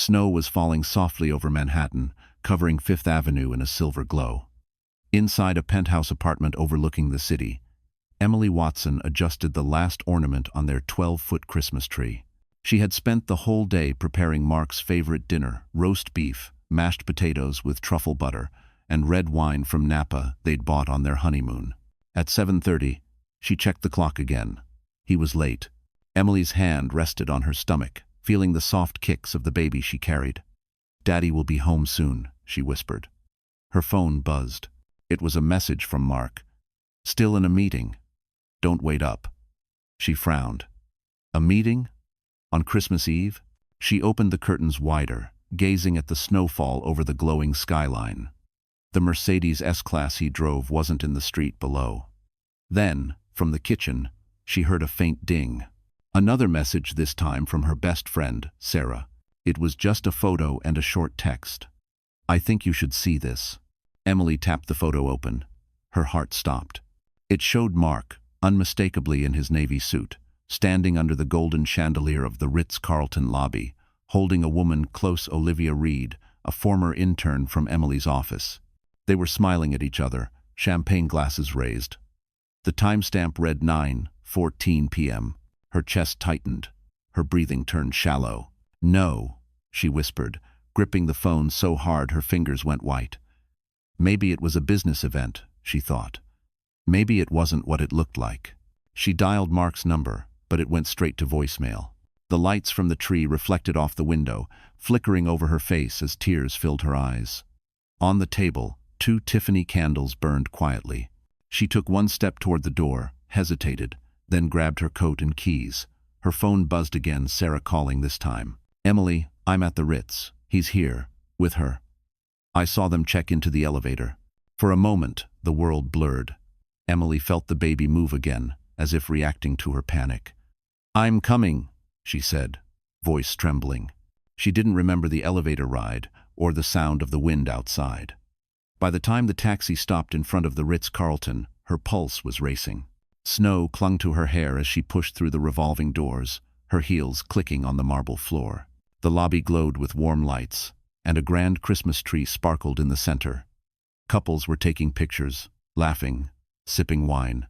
Snow was falling softly over Manhattan, covering Fifth Avenue in a silver glow. Inside a penthouse apartment overlooking the city, Emily Watson adjusted the last ornament on their 12-foot Christmas tree. She had spent the whole day preparing Mark's favorite dinner, roast beef, mashed potatoes with truffle butter, and red wine from Napa they'd bought on their honeymoon. At 7:30, she checked the clock again. He was late. Emily's hand rested on her stomach, feeling the soft kicks of the baby she carried. "Daddy will be home soon," she whispered. Her phone buzzed. It was a message from Mark. "Still in a meeting. Don't wait up." She frowned. A meeting? On Christmas Eve? She opened the curtains wider, gazing at the snowfall over the glowing skyline. The Mercedes S-Class he drove wasn't in the street below. Then, from the kitchen, she heard a faint ding. Another message, this time from her best friend, Sarah. It was just a photo and a short text. "I think you should see this." Emily tapped the photo open. Her heart stopped. It showed Mark, unmistakably in his navy suit, standing under the golden chandelier of the Ritz-Carlton lobby, holding a woman close Olivia Reed, a former intern from Emily's office. They were smiling at each other, champagne glasses raised. The timestamp read 9:14 p.m. Her chest tightened. Her breathing turned shallow. "No," she whispered, gripping the phone so hard her fingers went white. Maybe it was a business event, she thought. Maybe it wasn't what it looked like. She dialed Mark's number, but it went straight to voicemail. The lights from the tree reflected off the window, flickering over her face as tears filled her eyes. On the table, 2 Tiffany candles burned quietly. She took one step toward the door, hesitated, then grabbed her coat and keys. Her phone buzzed again, Sarah calling this time. "Emily, I'm at the Ritz. He's here, with her." I saw them check into the elevator. For a moment, the world blurred. Emily felt the baby move again, as if reacting to her panic. "I'm coming," she said, voice trembling. She didn't remember the elevator ride or the sound of the wind outside. By the time the taxi stopped in front of the Ritz-Carlton, her pulse was racing. Snow clung to her hair as she pushed through the revolving doors, her heels clicking on the marble floor. The lobby glowed with warm lights, and a grand Christmas tree sparkled in the center. Couples were taking pictures, laughing, sipping wine.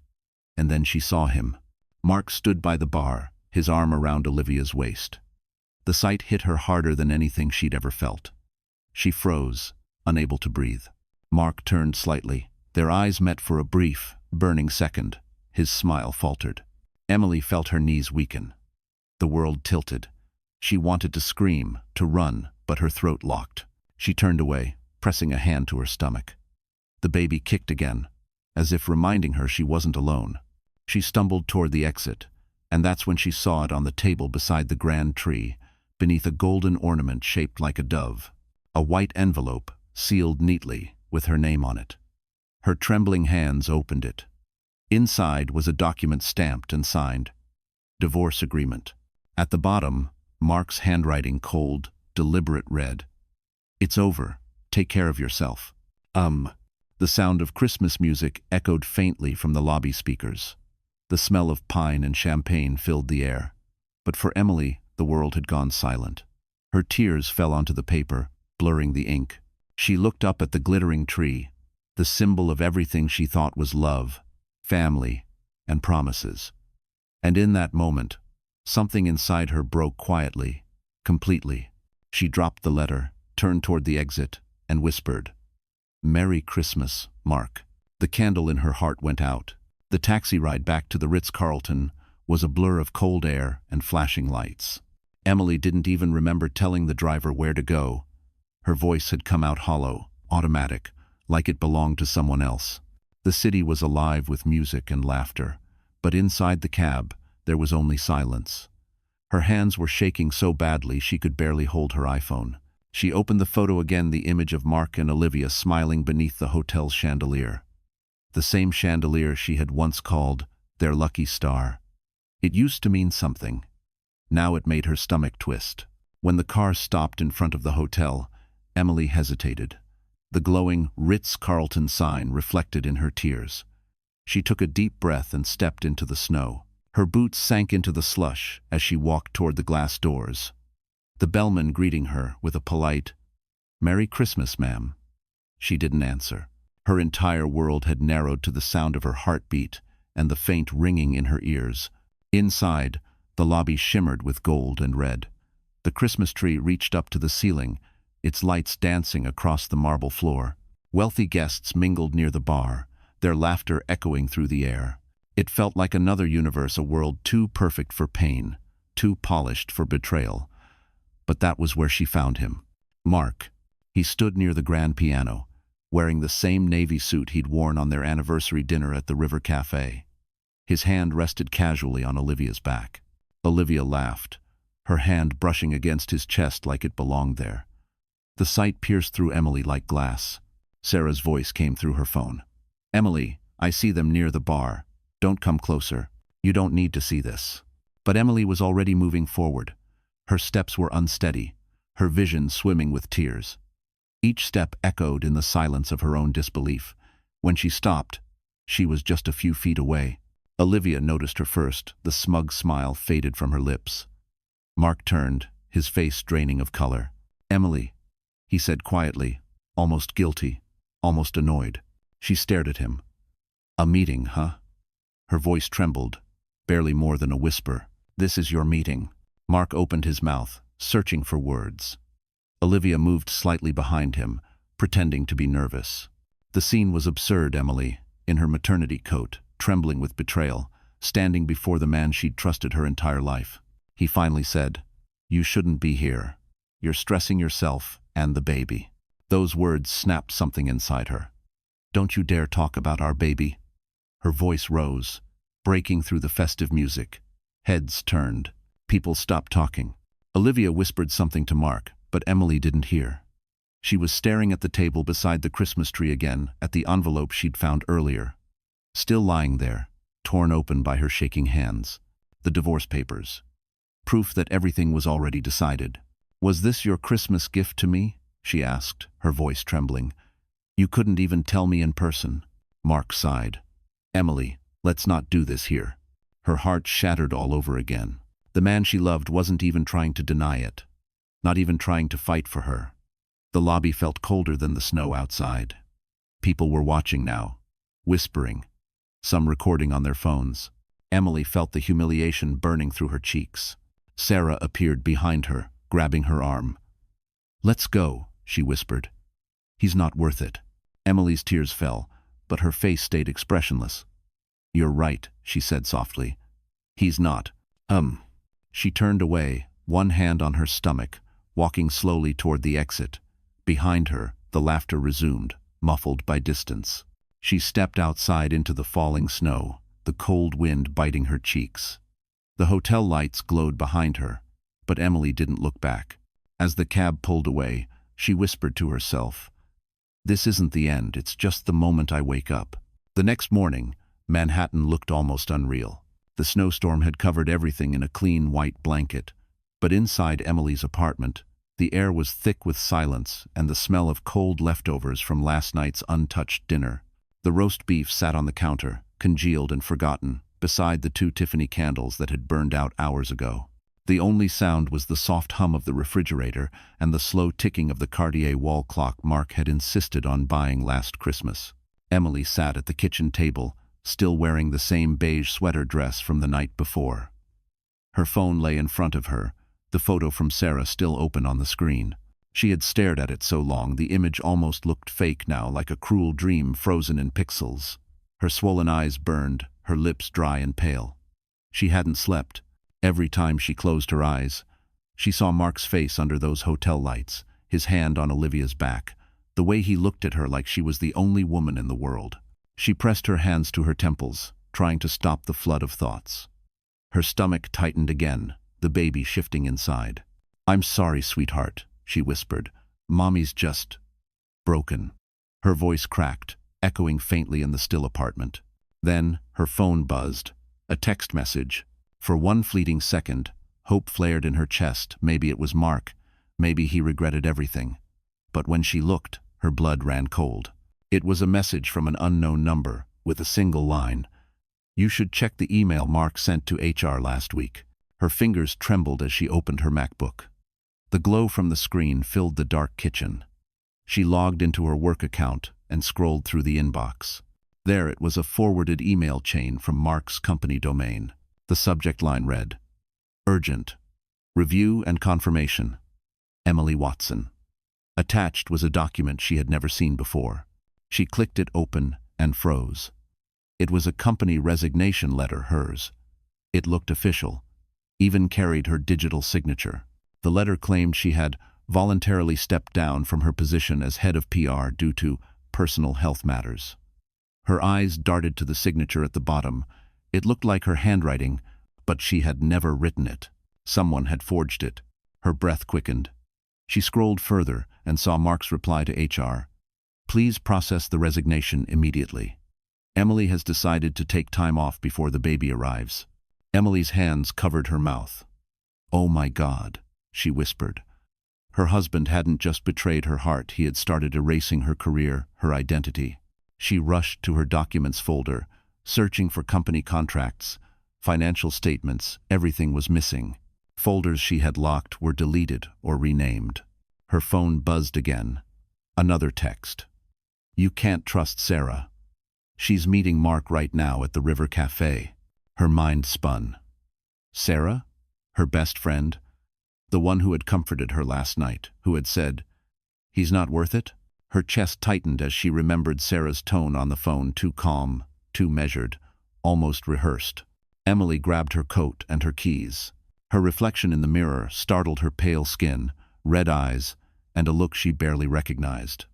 And then she saw him. Mark stood by the bar, his arm around Olivia's waist. The sight hit her harder than anything she'd ever felt. She froze, unable to breathe. Mark turned slightly. Their eyes met for a brief, burning second. His smile faltered. Emily felt her knees weaken. The world tilted. She wanted to scream, to run, but her throat locked. She turned away, pressing a hand to her stomach. The baby kicked again, as if reminding her she wasn't alone. She stumbled toward the exit, and that's when she saw it on the table beside the grand tree, beneath a golden ornament shaped like a dove. A white envelope, sealed neatly, with her name on it. Her trembling hands opened it. Inside was a document stamped and signed. Divorce agreement. At the bottom, Mark's handwriting cold, deliberate read. "It's over. Take care of yourself." The sound of Christmas music echoed faintly from the lobby speakers. The smell of pine and champagne filled the air. But for Emily, the world had gone silent. Her tears fell onto the paper, blurring the ink. She looked up at the glittering tree, the symbol of everything she thought was love, family, and promises. And in that moment, something inside her broke quietly, completely. She dropped the letter, turned toward the exit, and whispered, "Merry Christmas, Mark." The candle in her heart went out. The taxi ride back to the Ritz-Carlton was a blur of cold air and flashing lights. Emily didn't even remember telling the driver where to go. Her voice had come out hollow, automatic, like it belonged to someone else. The city was alive with music and laughter, but inside the cab, there was only silence. Her hands were shaking so badly she could barely hold her iPhone. She opened the photo again, the image of Mark and Olivia smiling beneath the hotel's chandelier. The same chandelier she had once called their lucky star. It used to mean something. Now it made her stomach twist. When the car stopped in front of the hotel, Emily hesitated. The glowing Ritz-Carlton sign reflected in her tears. She took a deep breath and stepped into the snow. Her boots sank into the slush as she walked toward the glass doors. the bellman greeting her with a polite, "Merry Christmas, ma'am." She didn't answer. Her entire world had narrowed to the sound of her heartbeat and the faint ringing in her ears. Inside, the lobby shimmered with gold and red. The Christmas tree reached up to the ceiling, its lights dancing across the marble floor. Wealthy guests mingled near the bar, their laughter echoing through the air. It felt like another universe, a world too perfect for pain, too polished for betrayal. But that was where she found him. Mark. He stood near the grand piano, wearing the same navy suit he'd worn on their anniversary dinner at the River Cafe. His hand rested casually on Olivia's back. Olivia laughed, her hand brushing against his chest like it belonged there. The sight pierced through Emily like glass. Sarah's voice came through her phone. "Emily, I see them near the bar. Don't come closer. You don't need to see this." But Emily was already moving forward. Her steps were unsteady, her vision swimming with tears. Each step echoed in the silence of her own disbelief. When she stopped, she was just a few feet away. Olivia noticed her first. The smug smile faded from her lips. Mark turned, his face draining of color. "Emily," he said quietly, almost guilty, almost annoyed. She stared at him. "A meeting, huh?" Her voice trembled, barely more than a whisper. "This is your meeting." Mark opened his mouth, searching for words. Olivia moved slightly behind him, pretending to be nervous. The scene was absurd. Emily, in her maternity coat, trembling with betrayal, standing before the man she'd trusted her entire life. He finally said, "You shouldn't be here. You're stressing yourself and the baby." Those words snapped something inside her. "Don't you dare talk about our baby." Her voice rose, breaking through the festive music. Heads turned. People stopped talking. Olivia whispered something to Mark, but Emily didn't hear. She was staring at the table beside the Christmas tree again, at the envelope she'd found earlier. Still lying there, torn open by her shaking hands. The divorce papers. Proof that everything was already decided. "Was this your Christmas gift to me?" she asked, her voice trembling. "You couldn't even tell me in person." Mark sighed. "Emily, let's not do this here." Her heart shattered all over again. The man she loved wasn't even trying to deny it. Not even trying to fight for her. The lobby felt colder than the snow outside. People were watching now, whispering, some recording on their phones. Emily felt the humiliation burning through her cheeks. Sarah appeared behind her, grabbing her arm. "Let's go," she whispered. "He's not worth it." Emily's tears fell, but her face stayed expressionless. "You're right," she said softly. "He's not." She turned away, one hand on her stomach, walking slowly toward the exit. Behind her, the laughter resumed, muffled by distance. She stepped outside into the falling snow, the cold wind biting her cheeks. The hotel lights glowed behind her, but Emily didn't look back. As the cab pulled away, she whispered to herself, "This isn't the end, it's just the moment I wake up." The next morning, Manhattan looked almost unreal. The snowstorm had covered everything in a clean white blanket, but inside Emily's apartment, the air was thick with silence and the smell of cold leftovers from last night's untouched dinner. The roast beef sat on the counter, congealed and forgotten, beside the 2 Tiffany candles that had burned out hours ago. The only sound was the soft hum of the refrigerator and the slow ticking of the Cartier wall clock Mark had insisted on buying last Christmas. Emily sat at the kitchen table, still wearing the same beige sweater dress from the night before. Her phone lay in front of her, the photo from Sarah still open on the screen. She had stared at it so long the image almost looked fake now, like a cruel dream frozen in pixels. Her swollen eyes burned, her lips dry and pale. She hadn't slept. Every time she closed her eyes, she saw Mark's face under those hotel lights, his hand on Olivia's back, the way he looked at her like she was the only woman in the world. She pressed her hands to her temples, trying to stop the flood of thoughts. Her stomach tightened again, the baby shifting inside. "I'm sorry, sweetheart," she whispered. "Mommy's just broken." Her voice cracked, echoing faintly in the still apartment. Then her phone buzzed, a text message. For one fleeting second, hope flared in her chest. Maybe it was Mark. Maybe he regretted everything. But when she looked, her blood ran cold. It was a message from an unknown number, with a single line. "You should check the email Mark sent to HR last week." Her fingers trembled as she opened her MacBook. The glow from the screen filled the dark kitchen. She logged into her work account and scrolled through the inbox. There it was, a forwarded email chain from Mark's company domain. The subject line read, "Urgent. Review and confirmation. Emily Watson." Attached was a document she had never seen before. She clicked it open and froze. It was a company resignation letter, hers. It looked official, even carried her digital signature. The letter claimed she had voluntarily stepped down from her position as head of PR due to personal health matters. Her eyes darted to the signature at the bottom. It looked like her handwriting, but she had never written it. Someone had forged it. Her breath quickened. She scrolled further and saw Mark's reply to HR. "Please process the resignation immediately. Emily has decided to take time off before the baby arrives." Emily's hands covered her mouth. "Oh my God," she whispered. Her husband hadn't just betrayed her heart, he had started erasing her career, her identity. She rushed to her documents folder, searching for company contracts, financial statements. Everything was missing. Folders she had locked were deleted or renamed. Her phone buzzed again. Another text. "You can't trust Sarah. She's meeting Mark right now at the River Cafe." Her mind spun. Sarah? Her best friend? The one who had comforted her last night, who had said, "He's not worth it?" Her chest tightened as she remembered Sarah's tone on the phone, too calm, too measured, almost rehearsed. Emily grabbed her coat and her keys. Her reflection in the mirror startled her pale skin, red eyes, and a look she barely recognized.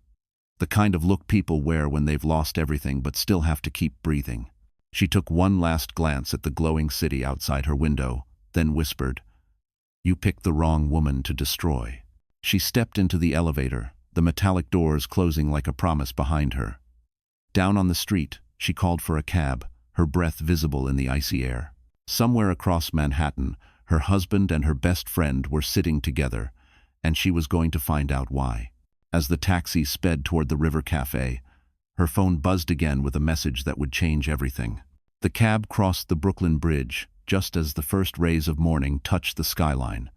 The kind of look people wear when they've lost everything but still have to keep breathing. She took one last glance at the glowing city outside her window, then whispered, "You picked the wrong woman to destroy." She stepped into the elevator, the metallic doors closing like a promise behind her. Down on the street, she called for a cab, her breath visible in the icy air. Somewhere across Manhattan, her husband and her best friend were sitting together, and she was going to find out why. As the taxi sped toward the River Cafe, her phone buzzed again with a message that would change everything. The cab crossed the Brooklyn Bridge, just as the first rays of morning touched the skyline.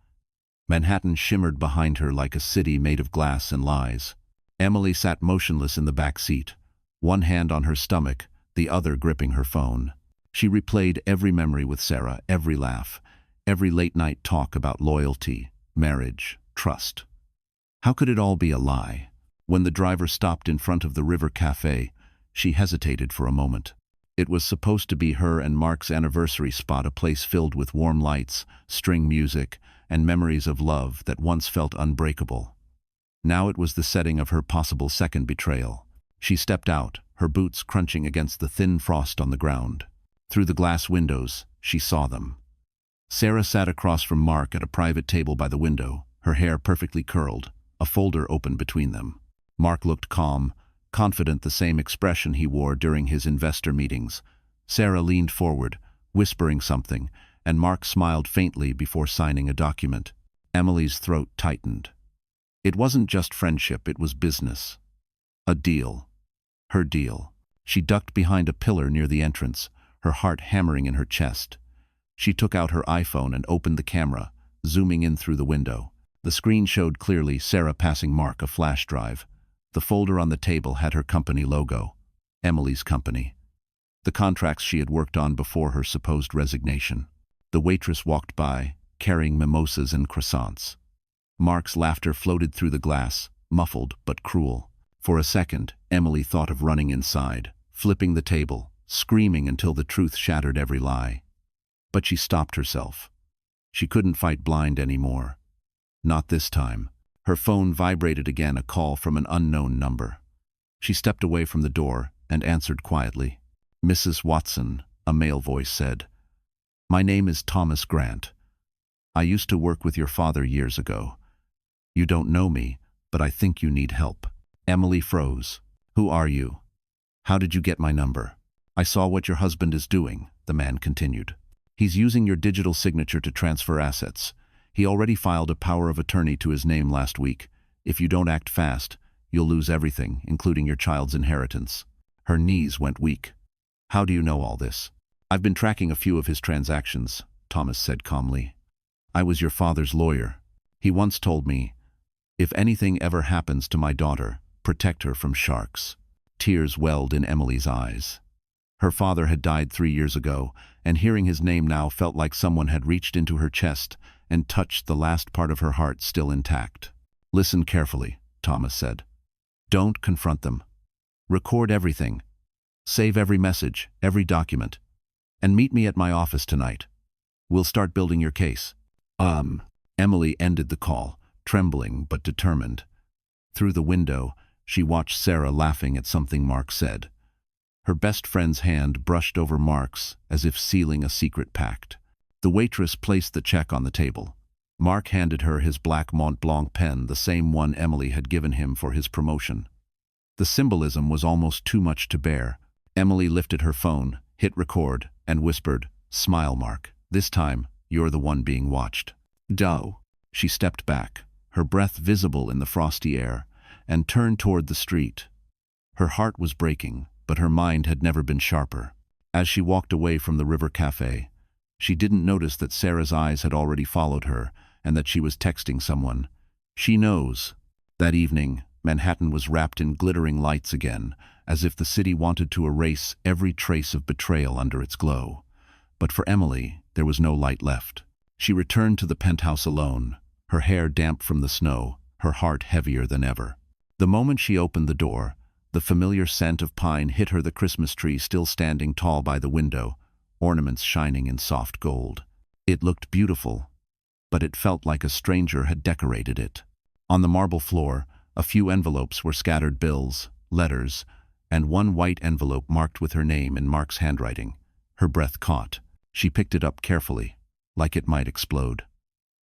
Manhattan shimmered behind her like a city made of glass and lies. Emily sat motionless in the back seat, one hand on her stomach, the other gripping her phone. She replayed every memory with Sarah, every laugh, every late-night talk about loyalty, marriage, trust. How could it all be a lie? When the driver stopped in front of the River Cafe, she hesitated for a moment. It was supposed to be her and Mark's anniversary spot, a place filled with warm lights, string music, and memories of love that once felt unbreakable. Now it was the setting of her possible second betrayal. She stepped out, her boots crunching against the thin frost on the ground. Through the glass windows, she saw them. Sarah sat across from Mark at a private table by the window, her hair perfectly curled, a folder open between them. Mark looked calm, confident, the same expression he wore during his investor meetings. Sarah leaned forward, whispering something, and Mark smiled faintly before signing a document. Emily's throat tightened. It wasn't just friendship, it was business. A deal. Her deal. She ducked behind a pillar near the entrance, her heart hammering in her chest. She took out her iPhone and opened the camera, zooming in through the window. The screen showed clearly Sarah passing Mark a flash drive. The folder on the table had her company logo, Emily's company. The contracts she had worked on before her supposed resignation. The waitress walked by, carrying mimosas and croissants. Mark's laughter floated through the glass, muffled but cruel. For a second, Emily thought of running inside, flipping the table, screaming until the truth shattered every lie. But she stopped herself. She couldn't fight blind anymore. Not this time. Her phone vibrated again, a call from an unknown number. She stepped away from the door and answered quietly. "Mrs. Watson," a male voice said. "My name is Thomas Grant. I used to work with your father years ago. You don't know me, but I think you need help." Emily froze. "Who are you? How did you get my number?" "I saw what your husband is doing," the man continued. "He's using your digital signature to transfer assets. He already filed a power of attorney to his name last week. If you don't act fast, you'll lose everything, including your child's inheritance." Her knees went weak. "How do you know all this?" "I've been tracking a few of his transactions," Thomas said calmly. "I was your father's lawyer. He once told me, "If anything ever happens to my daughter, protect her from sharks." Tears welled in Emily's eyes. Her father had died 3 years ago, and hearing his name now felt like someone had reached into her chest and touched the last part of her heart still intact. "Listen carefully," Thomas said. "Don't confront them. Record everything. Save every message, every document. And meet me at my office tonight. We'll start building your case." Emily ended the call, trembling but determined. Through the window, she watched Sarah laughing at something Mark said. Her best friend's hand brushed over Mark's as if sealing a secret pact. The waitress placed the check on the table. Mark handed her his black Mont Blanc pen, the same one Emily had given him for his promotion. The symbolism was almost too much to bear. Emily lifted her phone, hit record, and whispered, "Smile, Mark. This time, you're the one being watched." "Doe." She stepped back, her breath visible in the frosty air, and turned toward the street. Her heart was breaking, but her mind had never been sharper. As she walked away from the River Cafe, she didn't notice that Sarah's eyes had already followed her and that she was texting someone. She knows. That evening, Manhattan was wrapped in glittering lights again, as if the city wanted to erase every trace of betrayal under its glow. But for Emily, there was no light left. She returned to the penthouse alone, her hair damp from the snow, her heart heavier than ever. The moment she opened the door, the familiar scent of pine hit her, the Christmas tree still standing tall by the window, ornaments shining in soft gold. It looked beautiful, but it felt like a stranger had decorated it. On the marble floor, a few envelopes were scattered bills, letters, and one white envelope marked with her name in Mark's handwriting. Her breath caught. She picked it up carefully, like it might explode.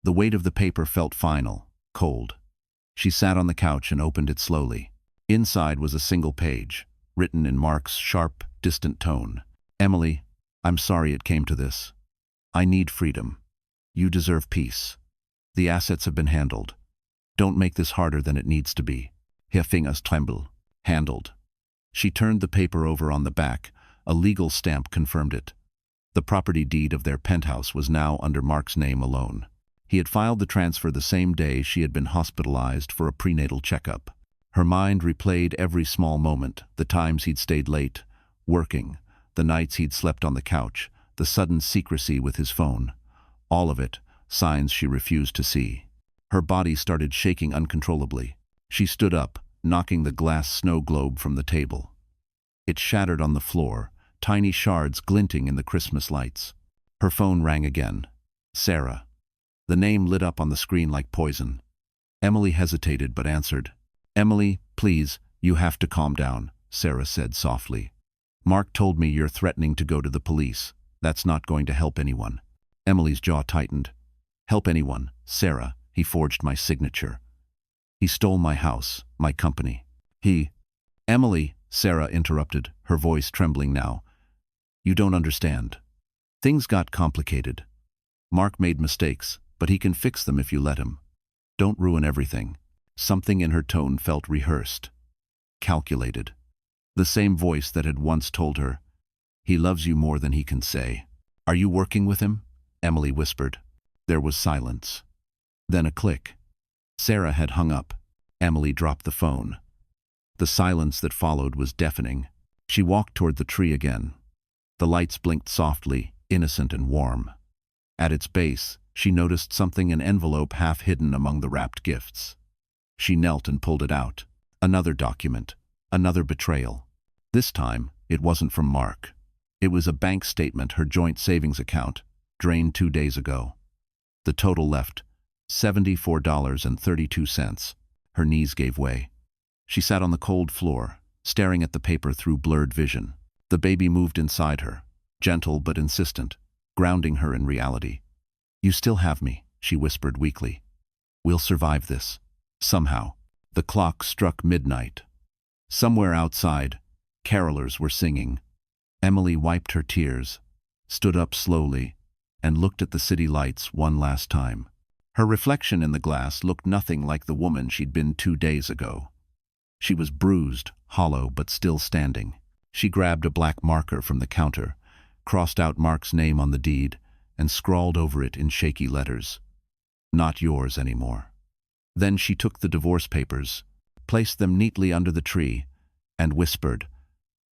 The weight of the paper felt final, cold. She sat on the couch and opened it slowly. Inside was a single page, written in Mark's sharp, distant tone. "Emily, I'm sorry it came to this. I need freedom. You deserve peace. The assets have been handled. Don't make this harder than it needs to be. Her fingers tremble." Handled. She turned the paper over on the back. A legal stamp confirmed it. The property deed of their penthouse was now under Mark's name alone. He had filed the transfer the same day she had been hospitalized for a prenatal checkup. Her mind replayed every small moment, the times he'd stayed late, working, the nights he'd slept on the couch, the sudden secrecy with his phone. All of it, signs she refused to see. Her body started shaking uncontrollably. She stood up, knocking the glass snow globe from the table. It shattered on the floor, tiny shards glinting in the Christmas lights. Her phone rang again. Sarah. The name lit up on the screen like poison. Emily hesitated but answered. "Emily, please, you have to calm down," Sarah said softly. "Mark told me you're threatening to go to the police. That's not going to help anyone." Emily's jaw tightened. "Help anyone, Sarah. He forged my signature. He stole my house, my company. Emily," Sarah interrupted, her voice trembling now. "You don't understand. Things got complicated. Mark made mistakes, but he can fix them if you let him. Don't ruin everything." Something in her tone felt rehearsed, calculated. The same voice that had once told her, "He loves you more than he can say." "Are you working with him?" Emily whispered. There was silence. Then a click. Sarah had hung up. Emily dropped the phone. The silence that followed was deafening. She walked toward the tree again. The lights blinked softly, innocent and warm. At its base, she noticed something, an envelope half hidden among the wrapped gifts. She knelt and pulled it out. Another document. Another betrayal. This time, it wasn't from Mark. It was a bank statement, her joint savings account, drained 2 days ago. The total left, $74.32. Her knees gave way. She sat on the cold floor, staring at the paper through blurred vision. The baby moved inside her, gentle but insistent, grounding her in reality. "You still have me," she whispered weakly. "We'll survive this. Somehow." The clock struck midnight. Somewhere outside, carolers were singing. Emily wiped her tears, stood up slowly, and looked at the city lights one last time. Her reflection in the glass looked nothing like the woman she'd been 2 days ago. She was bruised, hollow, but still standing. She grabbed a black marker from the counter, crossed out Mark's name on the deed, and scrawled over it in shaky letters. Not yours anymore. Then she took the divorce papers, placed them neatly under the tree, and whispered,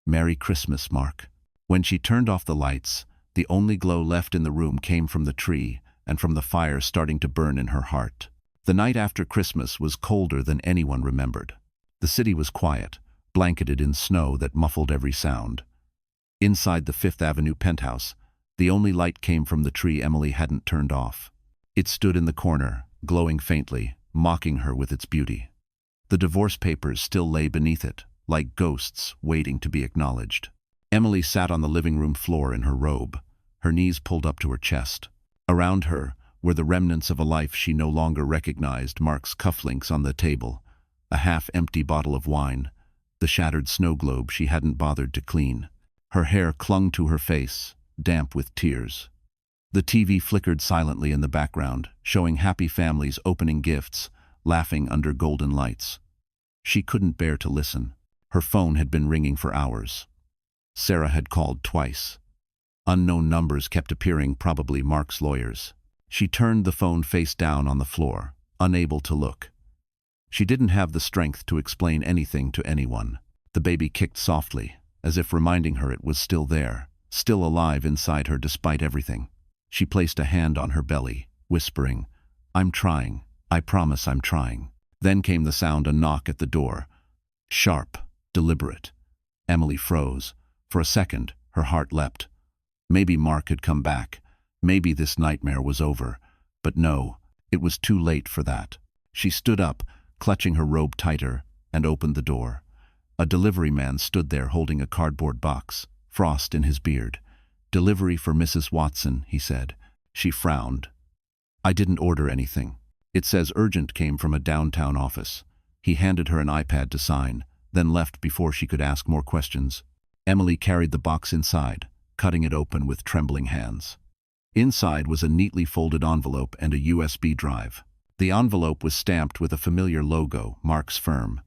"Merry Christmas, Mark." When she turned off the lights, the only glow left in the room came from the tree and from the fire starting to burn in her heart. The night after Christmas was colder than anyone remembered. The city was quiet, blanketed in snow that muffled every sound. Inside the Fifth Avenue penthouse, the only light came from the tree Emily hadn't turned off. It stood in the corner, glowing faintly, mocking her with its beauty. The divorce papers still lay beneath it, like ghosts waiting to be acknowledged. Emily sat on the living room floor in her robe, her knees pulled up to her chest. Around her were the remnants of a life she no longer recognized: Mark's cufflinks on the table, a half-empty bottle of wine, the shattered snow globe she hadn't bothered to clean. Her hair clung to her face, damp with tears. The TV flickered silently in the background, showing happy families opening gifts, laughing under golden lights. She couldn't bear to listen. Her phone had been ringing for hours. Sarah had called twice. Unknown numbers kept appearing, probably Mark's lawyers. She turned the phone face down on the floor, unable to look. She didn't have the strength to explain anything to anyone. The baby kicked softly, as if reminding her it was still there, still alive inside her despite everything. She placed a hand on her belly, whispering, "I'm trying. I promise I'm trying." Then came the sound, a knock at the door. Sharp, deliberate. Emily froze. For a second, her heart leapt. Maybe Mark had come back. Maybe this nightmare was over. But no, it was too late for that. She stood up, clutching her robe tighter, and opened the door. A delivery man stood there holding a cardboard box, frost in his beard. "Delivery for Mrs. Watson," he said. She frowned. "I didn't order anything. It says urgent," came from a downtown office. He handed her an iPad to sign, then left before she could ask more questions. Emily carried the box inside, cutting it open with trembling hands. Inside was a neatly folded envelope and a USB drive. The envelope was stamped with a familiar logo, Mark's firm.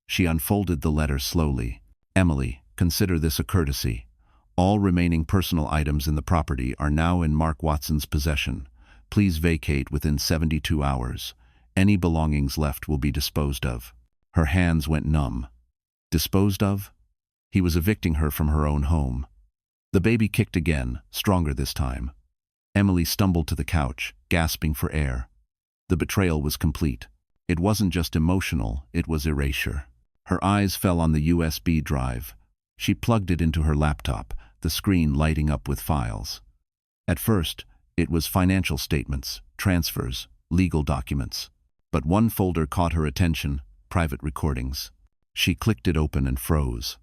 She unfolded the letter slowly. "Emily, consider this a courtesy. All remaining personal items in the property are now in Mark Watson's possession. Please vacate within 72 hours. Any belongings left will be disposed of." Her hands went numb. Disposed of? He was evicting her from her own home. The baby kicked again, stronger this time. Emily stumbled to the couch, gasping for air. The betrayal was complete. It wasn't just emotional, it was erasure. Her eyes fell on the USB drive. She plugged it into her laptop, the screen lighting up with files. At first, it was financial statements, transfers, legal documents. But one folder caught her attention: private recordings. She clicked it open and froze.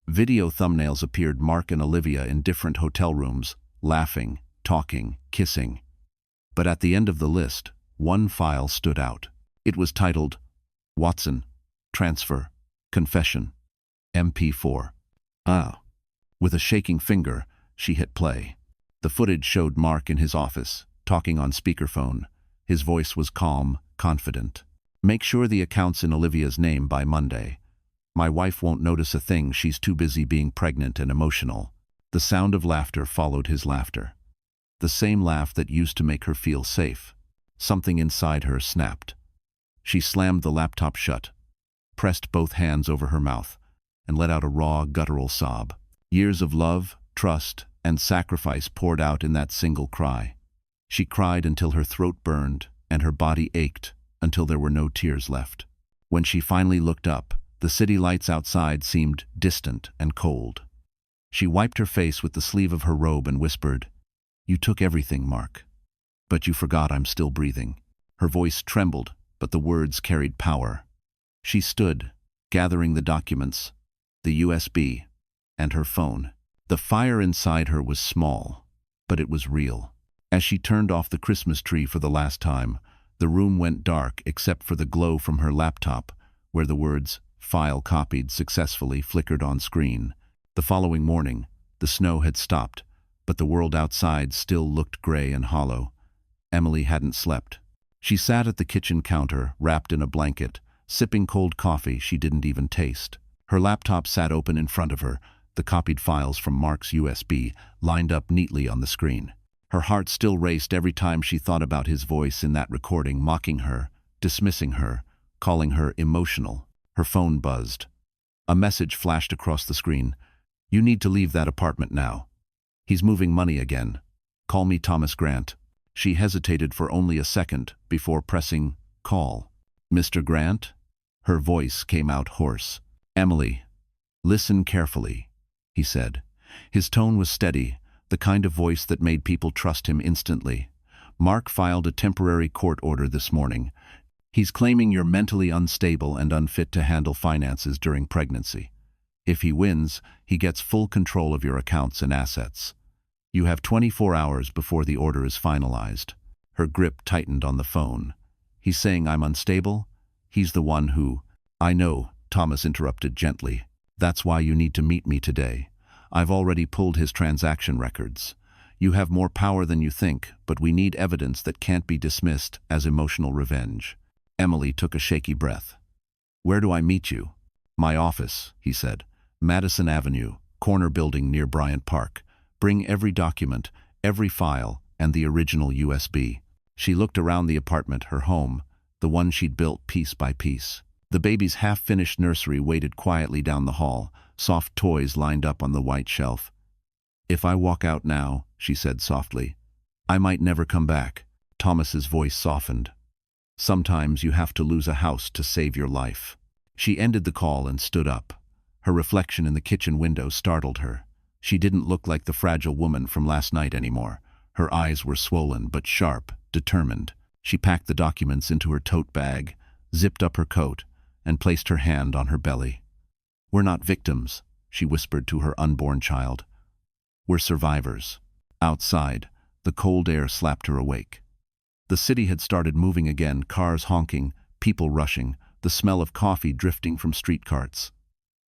Video thumbnails appeared: Mark and Olivia in different hotel rooms, laughing, talking, kissing. But at the end of the list, one file stood out. It was titled, "Watson, Transfer, Confession, MP4. Ah. With a shaking finger, she hit play. The footage showed Mark in his office, talking on speakerphone. His voice was calm, confident. "Make sure the account's in Olivia's name by Monday. My wife won't notice a thing, she's too busy being pregnant and emotional." The sound of laughter followed his laughter. The same laugh that used to make her feel safe. Something inside her snapped. She slammed the laptop shut, pressed both hands over her mouth, and let out a raw, guttural sob. Years of love, trust, and sacrifice poured out in that single cry. She cried until her throat burned and her body ached until there were no tears left. When she finally looked up, the city lights outside seemed distant and cold. She wiped her face with the sleeve of her robe and whispered, "You took everything, Mark. But you forgot I'm still breathing." Her voice trembled, but the words carried power. She stood, gathering the documents, the USB, and her phone. The fire inside her was small, but it was real. As she turned off the Christmas tree for the last time, the room went dark except for the glow from her laptop, where the words, "File copied successfully," flickered on screen. The following morning, the snow had stopped, but the world outside still looked gray and hollow. Emily hadn't slept. She sat at the kitchen counter, wrapped in a blanket, sipping cold coffee she didn't even taste. Her laptop sat open in front of her, the copied files from Mark's USB lined up neatly on the screen. Her heart still raced every time she thought about his voice in that recording, mocking her, dismissing her, calling her emotional. Her phone buzzed. A message flashed across the screen. "You need to leave that apartment now. He's moving money again. Call me Thomas Grant." She hesitated for only a second before pressing call. "Mr. Grant?" Her voice came out hoarse. "Emily, listen carefully," he said. His tone was steady, the kind of voice that made people trust him instantly. "Mark filed a temporary court order this morning. He's claiming you're mentally unstable and unfit to handle finances during pregnancy. If he wins, he gets full control of your accounts and assets. You have 24 hours before the order is finalized." Her grip tightened on the phone. "He's saying I'm unstable? He's the one who—" "I know," Thomas interrupted gently. "That's why you need to meet me today. I've already pulled his transaction records. You have more power than you think, but we need evidence that can't be dismissed as emotional revenge." Emily took a shaky breath. "Where do I meet you?" "My office," he said. "Madison Avenue, corner building near Bryant Park. Bring every document, every file, and the original USB." She looked around the apartment, her home, the one she'd built piece by piece. The baby's half-finished nursery waited quietly down the hall, soft toys lined up on the white shelf. "If I walk out now," she said softly, "I might never come back." Thomas's voice softened. "Sometimes you have to lose a house to save your life." She ended the call and stood up. Her reflection in the kitchen window startled her. She didn't look like the fragile woman from last night anymore. Her eyes were swollen but sharp, determined. She packed the documents into her tote bag, zipped up her coat, and placed her hand on her belly. "We're not victims," she whispered to her unborn child. "We're survivors." Outside, the cold air slapped her awake. The city had started moving again, cars honking, people rushing, the smell of coffee drifting from street carts.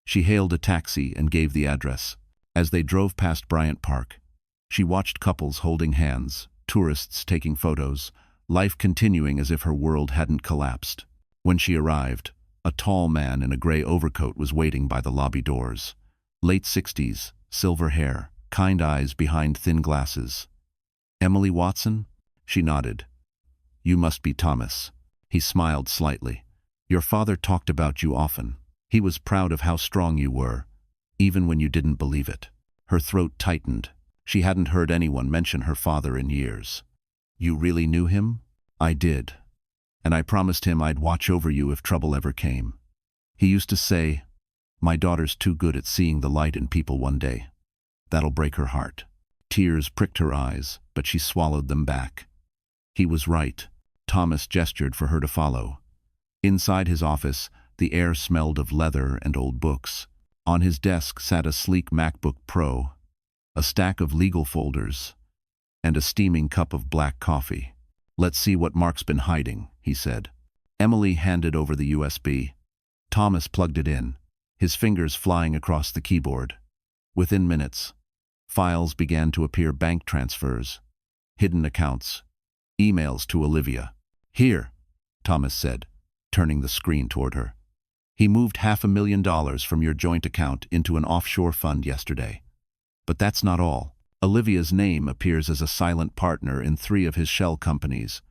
She hailed a taxi and gave the address. As they drove past Bryant Park, she watched couples holding hands, tourists taking photos, life continuing as if her world hadn't collapsed. When she arrived, a tall man in a gray overcoat was waiting by the lobby doors. Late 60s, silver hair, kind eyes behind thin glasses. "Emily Watson?" She nodded. "You must be Thomas." He smiled slightly. "Your father talked about you often. He was proud of how strong you were, even when you didn't believe it." Her throat tightened. She hadn't heard anyone mention her father in years. "You really knew him?" "I did. And I promised him I'd watch over you if trouble ever came. He used to say, 'My daughter's too good at seeing the light in people one day. That'll break her heart.'" Tears pricked her eyes, but she swallowed them back. He was right. Thomas gestured for her to follow. Inside his office, the air smelled of leather and old books. On his desk sat a sleek MacBook Pro, a stack of legal folders, and a steaming cup of black coffee. "Let's see what Mark's been hiding," he said. Emily handed over the USB. Thomas plugged it in, his fingers flying across the keyboard. Within minutes, files began to appear: bank transfers, hidden accounts, emails to Olivia. "Here," Thomas said, turning the screen toward her. "He moved $500,000 from your joint account into an offshore fund yesterday. But that's not all. Olivia's name appears as a silent partner in 3 of his shell companies.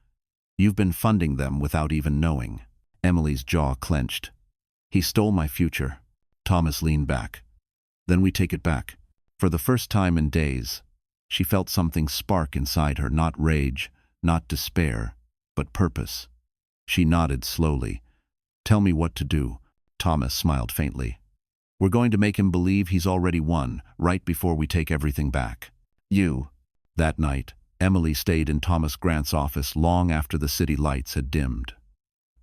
You've been funding them without even knowing." Emily's jaw clenched. "He stole my future." Thomas leaned back. "Then we take it back." For the first time in days, she felt something spark inside her, not rage, not despair, but purpose. She nodded slowly. "Tell me what to do." Thomas smiled faintly. "We're going to make him believe he's already won, right before we take everything back." "You." That night, Emily stayed in Thomas Grant's office long after the city lights had dimmed.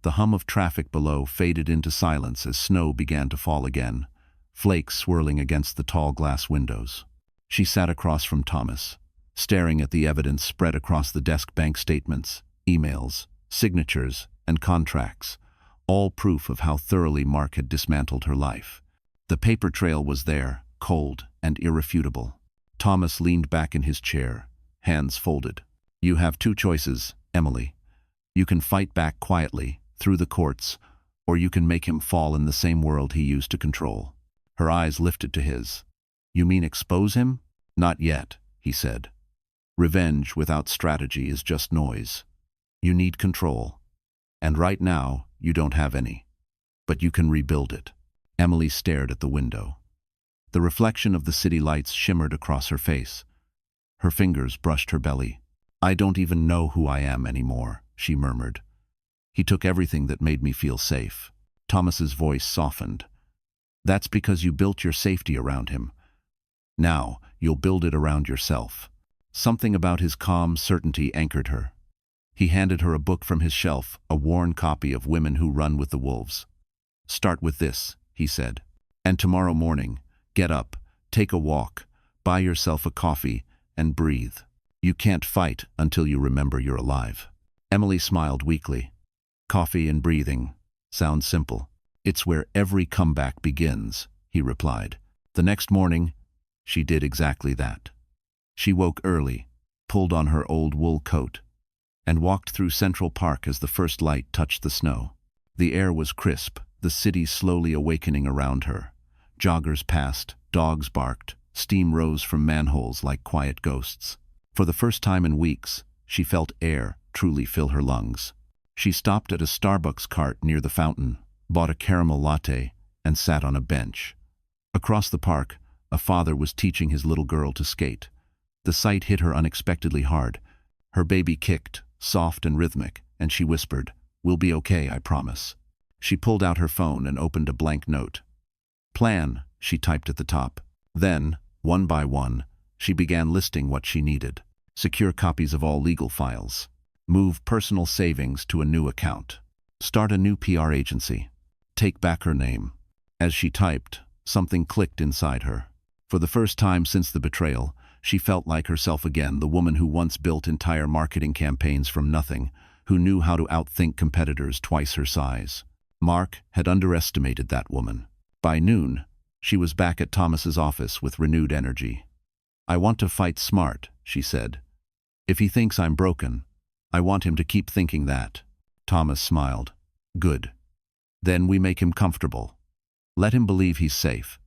The hum of traffic below faded into silence as snow began to fall again, flakes swirling against the tall glass windows. She sat across from Thomas, staring at the evidence spread across the desk: bank statements, emails, signatures, and contracts, all proof of how thoroughly Mark had dismantled her life. The paper trail was there, cold and irrefutable. Thomas leaned back in his chair, hands folded. "You have 2 choices, Emily. You can fight back quietly, through the courts, or you can make him fall in the same world he used to control." Her eyes lifted to his. "You mean expose him?" "Not yet," he said. Revenge without strategy is just noise. You need control. And right now, you don't have any. But you can rebuild it. Emily stared at the window. The reflection of the city lights shimmered across her face. Her fingers brushed her belly. I don't even know who I am anymore, she murmured. He took everything that made me feel safe. Thomas's voice softened. That's because you built your safety around him. Now, you'll build it around yourself. Something about his calm certainty anchored her. He handed her a book from his shelf, a worn copy of Women Who Run with the Wolves. Start with this, he said. And tomorrow morning, get up, take a walk, buy yourself a coffee, and breathe. You can't fight until you remember you're alive. Emily smiled weakly. Coffee and breathing. Sounds simple. It's where every comeback begins, he replied. The next morning, she did exactly that. She woke early, pulled on her old wool coat, and walked through Central Park as the first light touched the snow. The air was crisp, the city slowly awakening around her. Joggers passed, dogs barked, steam rose from manholes like quiet ghosts. For the first time in weeks, she felt air truly fill her lungs. She stopped at a Starbucks cart near the fountain, bought a caramel latte, and sat on a bench. Across the park, a father was teaching his little girl to skate. The sight hit her unexpectedly hard. Her baby kicked, soft and rhythmic, and she whispered, "We'll be okay, I promise." She pulled out her phone and opened a blank note. Plan, she typed at the top. Then, one by one, she began listing what she needed. Secure copies of all legal files. Move personal savings to a new account. Start a new PR agency. Take back her name. As she typed, something clicked inside her. For the first time since the betrayal, she felt like herself again, the woman who once built entire marketing campaigns from nothing, who knew how to outthink competitors twice her size. Mark had underestimated that woman. By noon, she was back at Thomas's office with renewed energy. I want to fight smart, she said. If he thinks I'm broken, I want him to keep thinking that. Thomas smiled. Good. Then we make him comfortable. Let him believe he's safe.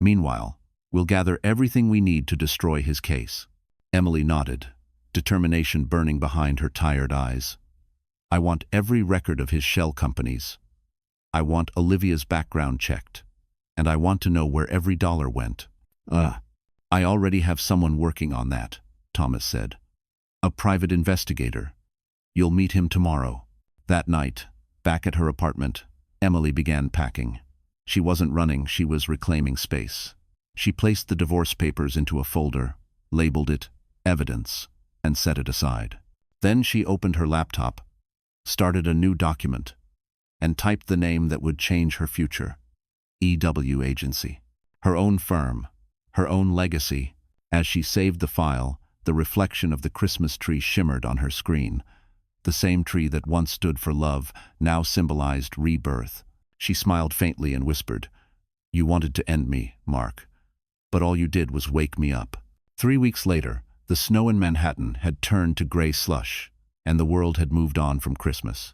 Meanwhile, we'll gather everything we need to destroy his case. Emily nodded, determination burning behind her tired eyes. I want every record of his shell companies. I want Olivia's background checked. And I want to know where every dollar went. I already have someone working on that, Thomas said. A private investigator. You'll meet him tomorrow. That night, back at her apartment, Emily began packing. She wasn't running, she was reclaiming space. She placed the divorce papers into a folder, labeled it Evidence, and set it aside. Then she opened her laptop, started a new document, and typed the name that would change her future. EW Agency. Her own firm, her own legacy. As she saved the file, the reflection of the Christmas tree shimmered on her screen. The same tree that once stood for love now symbolized rebirth. She smiled faintly and whispered, You wanted to end me, Mark. But all you did was wake me up. 3 weeks later, the snow in Manhattan had turned to gray slush, and the world had moved on from Christmas.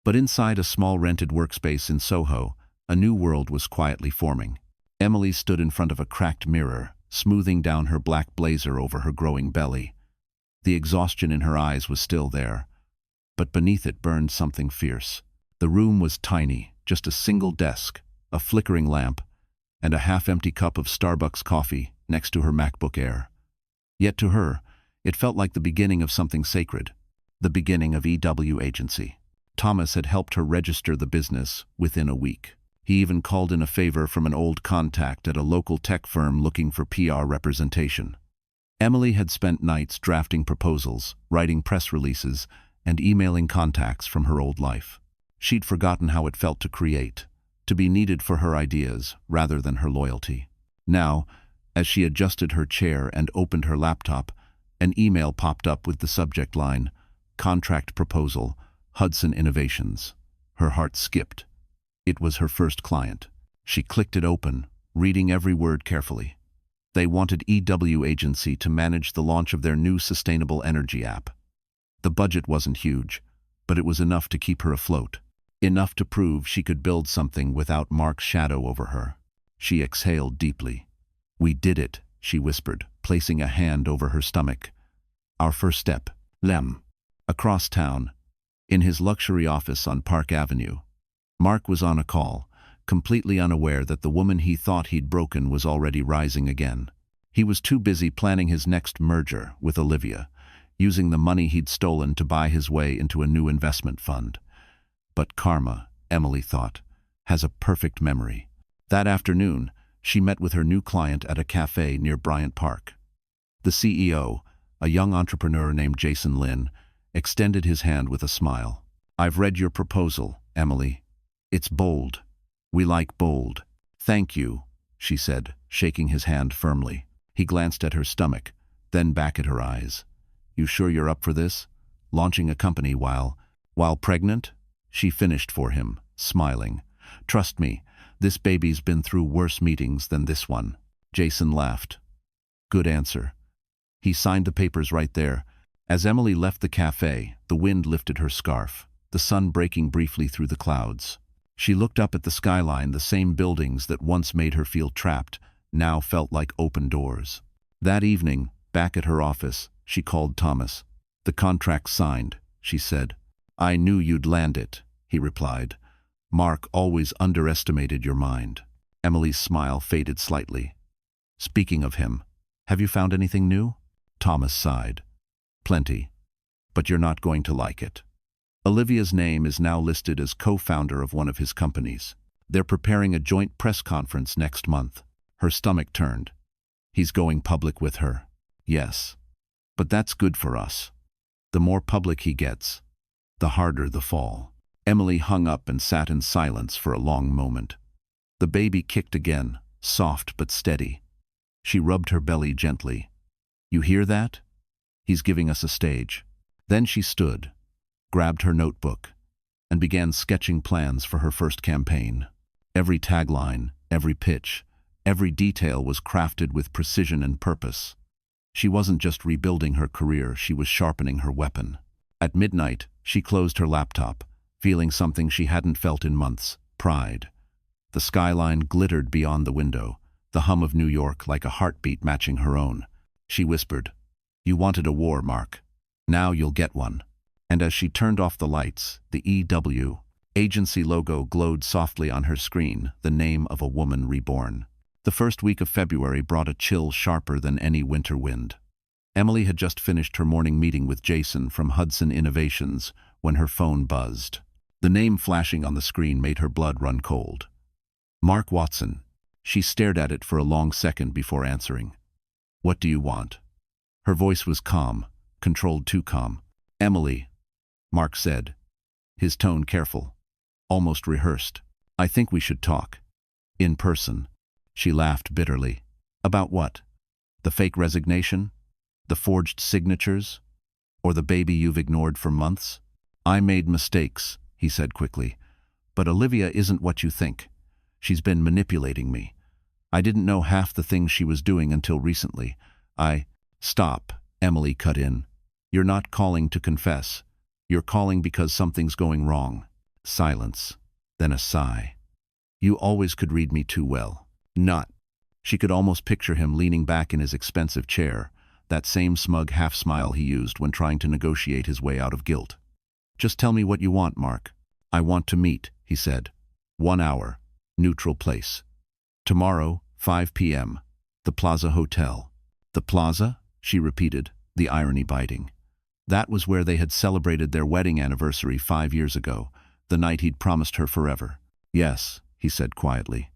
But inside a small rented workspace in Soho, a new world was quietly forming. Emily stood in front of a cracked mirror, smoothing down her black blazer over her growing belly. The exhaustion in her eyes was still there, but beneath it burned something fierce. The room was tiny, just a single desk, a flickering lamp, and a half-empty cup of Starbucks coffee next to her MacBook Air. Yet to her, it felt like the beginning of something sacred, the beginning of EW Agency. Thomas had helped her register the business within a week. He even called in a favor from an old contact at a local tech firm looking for PR representation. Emily had spent nights drafting proposals, writing press releases, and emailing contacts from her old life. She'd forgotten how it felt to create, to be needed for her ideas rather than her loyalty. Now, as she adjusted her chair and opened her laptop, an email popped up with the subject line, Contract Proposal, Hudson Innovations. Her heart skipped. It was her first client. She clicked it open, reading every word carefully. They wanted EW Agency to manage the launch of their new sustainable energy app. The budget wasn't huge, but it was enough to keep her afloat. Enough to prove she could build something without Mark's shadow over her. She exhaled deeply. We did it, she whispered, placing a hand over her stomach. Our first step. Lem. Across town, in his luxury office on Park Avenue, Mark was on a call, completely unaware that the woman he thought he'd broken was already rising again. He was too busy planning his next merger with Olivia, using the money he'd stolen to buy his way into a new investment fund. But karma, Emily thought, has a perfect memory. That afternoon, she met with her new client at a cafe near Bryant Park. The CEO, a young entrepreneur named Jason Lin, extended his hand with a smile. "I've read your proposal, Emily. It's bold. We like bold." "Thank you," she said, shaking his hand firmly. He glanced at her stomach, then back at her eyes. "You sure you're up for this? Launching a company while pregnant?" She finished for him, smiling. "Trust me, this baby's been through worse meetings than this one." Jason laughed. "Good answer." He signed the papers right there. As Emily left the cafe, the wind lifted her scarf, the sun breaking briefly through the clouds. She looked up at the skyline. The same buildings that once made her feel trapped now felt like open doors. That evening, back at her office, she called Thomas. "The contract's signed," she said. "I knew you'd land it," he replied. "Mark always underestimated your mind." Emily's smile faded slightly. "Speaking of him, have you found anything new?" Thomas sighed. "Plenty. But you're not going to like it." Olivia's name is now listed as co-founder of one of his companies. They're preparing a joint press conference next month. Her stomach turned. "He's going public with her." "Yes. But that's good for us. The more public he gets, the harder the fall." Emily hung up and sat in silence for a long moment. The baby kicked again, soft but steady. She rubbed her belly gently. "You hear that? He's giving us a stage." Then she stood, grabbed her notebook, and began sketching plans for her first campaign. Every tagline, every pitch, every detail was crafted with precision and purpose. She wasn't just rebuilding her career, she was sharpening her weapon. At midnight, she closed her laptop, feeling something she hadn't felt in months: pride. The skyline glittered beyond the window, the hum of New York like a heartbeat matching her own. She whispered, "You wanted a war, Mark. Now you'll get one." And as she turned off the lights, the EW agency logo glowed softly on her screen, the name of a woman reborn. The first week of February brought a chill sharper than any winter wind. Emily had just finished her morning meeting with Jason from Hudson Innovations when her phone buzzed. The name flashing on the screen made her blood run cold. "Mark Watson." She stared at it for a long second before answering. "What do you want?" Her voice was calm, controlled too calm. "Emily," Mark said, his tone careful, almost rehearsed. "I think we should talk. In person." She laughed bitterly. "About what? The fake resignation? The forged signatures? Or the baby you've ignored for months?" "I made mistakes," he said quickly. "But Olivia isn't what you think. She's been manipulating me. I didn't know half the things she was doing until recently. Stop," Emily cut in. "You're not calling to confess. You're calling because something's going wrong." Silence, then a sigh. "You always could read me too well." "Not." She could almost picture him leaning back in his expensive chair, that same smug half-smile he used when trying to negotiate his way out of guilt. "Just tell me what you want, Mark." "I want to meet," he said. 1 hour, neutral place. Tomorrow, 5 p.m., the Plaza Hotel." "The Plaza?" she repeated, the irony biting. That was where they had celebrated their wedding anniversary 5 years ago, the night he'd promised her forever. "Yes," he said quietly.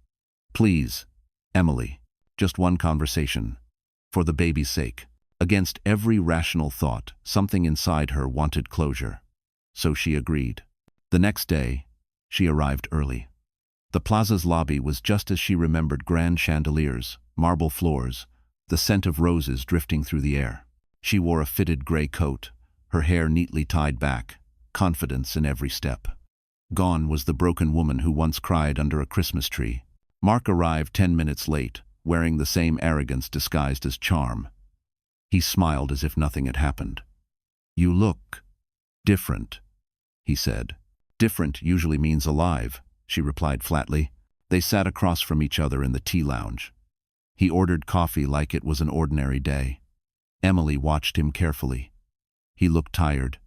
"Please, Emily, just one conversation. For the baby's sake." Against every rational thought, something inside her wanted closure. So she agreed. The next day, she arrived early. The Plaza's lobby was just as she remembered: grand chandeliers, marble floors, the scent of roses drifting through the air. She wore a fitted gray coat, her hair neatly tied back, confidence in every step. Gone was the broken woman who once cried under a Christmas tree. Mark arrived 10 minutes late, wearing the same arrogance disguised as charm. He smiled as if nothing had happened. "You look different," he said. "Different usually means alive," she replied flatly. They sat across from each other in the tea lounge. He ordered coffee like it was an ordinary day. Emily watched him carefully. He looked tired.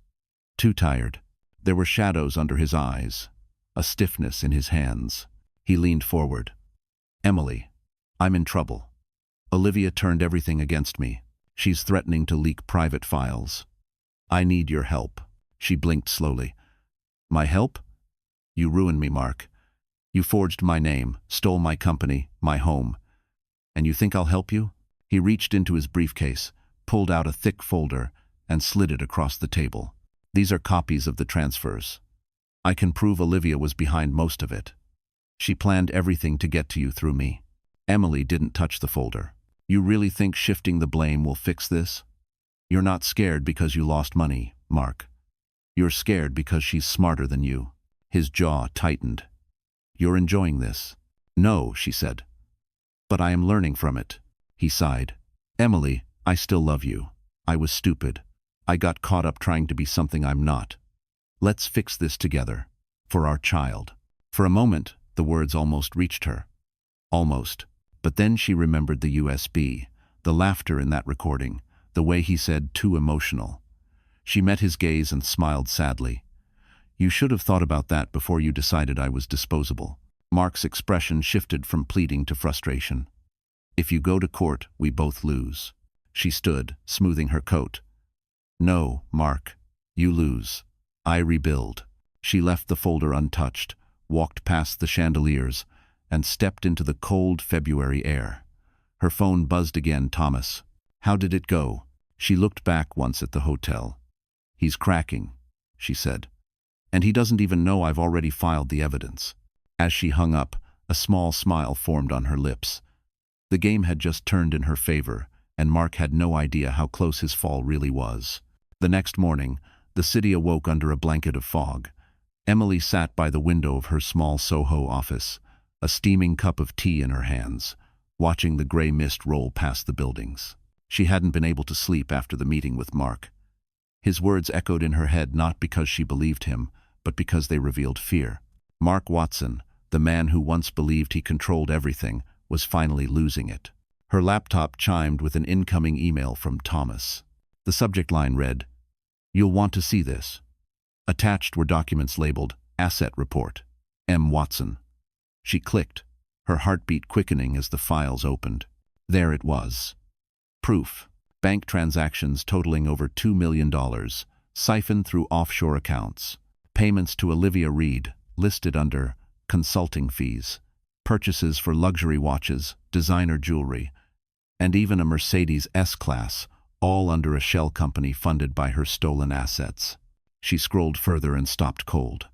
Too tired. There were shadows under his eyes, a stiffness in his hands. He leaned forward. Emily, I'm in trouble. Olivia turned everything against me. She's threatening to leak private files. I need your help. She blinked slowly. My help? You ruined me, Mark. You forged my name, stole my company, my home. And you think I'll help you? He reached into his briefcase, pulled out a thick folder, and slid it across the table. These are copies of the transfers. I can prove Olivia was behind most of it. She planned everything to get to you through me. Emily didn't touch the folder. You really think shifting the blame will fix this? You're not scared because you lost money, Mark. You're scared because she's smarter than you. His jaw tightened. You're enjoying this. No, she said. But I am learning from it. He sighed. Emily, I still love you. I was stupid. I got caught up trying to be something I'm not. Let's fix this together. For our child. For a moment, the words almost reached her. Almost. But then she remembered the USB, the laughter in that recording, the way he said too emotional. She met his gaze and smiled sadly. You should have thought about that before you decided I was disposable. Mark's expression shifted from pleading to frustration. If you go to court, we both lose. She stood, smoothing her coat. No, Mark, you lose. I rebuild. She left the folder untouched, walked past the chandeliers, and stepped into the cold February air. Her phone buzzed again. Thomas. How did it go? She looked back once at the hotel. He's cracking, she said. And he doesn't even know I've already filed the evidence. As she hung up, a small smile formed on her lips. The game had just turned in her favor, and Mark had no idea how close his fall really was. The next morning, the city awoke under a blanket of fog. Emily sat by the window of her small Soho office, a steaming cup of tea in her hands, watching the gray mist roll past the buildings. She hadn't been able to sleep after the meeting with Mark. His words echoed in her head not because she believed him, but because they revealed fear. Mark Watson, the man who once believed he controlled everything, was finally losing it. Her laptop chimed with an incoming email from Thomas. The subject line read, "You'll want to see this." Attached were documents labeled Asset Report, M. Watson. She clicked, her heartbeat quickening as the files opened. There it was. Proof. Bank transactions totaling over $2 million, siphoned through offshore accounts. Payments to Olivia Reed, listed under consulting fees. Purchases for luxury watches, designer jewelry, and even a Mercedes S-Class, all under a shell company funded by her stolen assets. She scrolled further and stopped cold.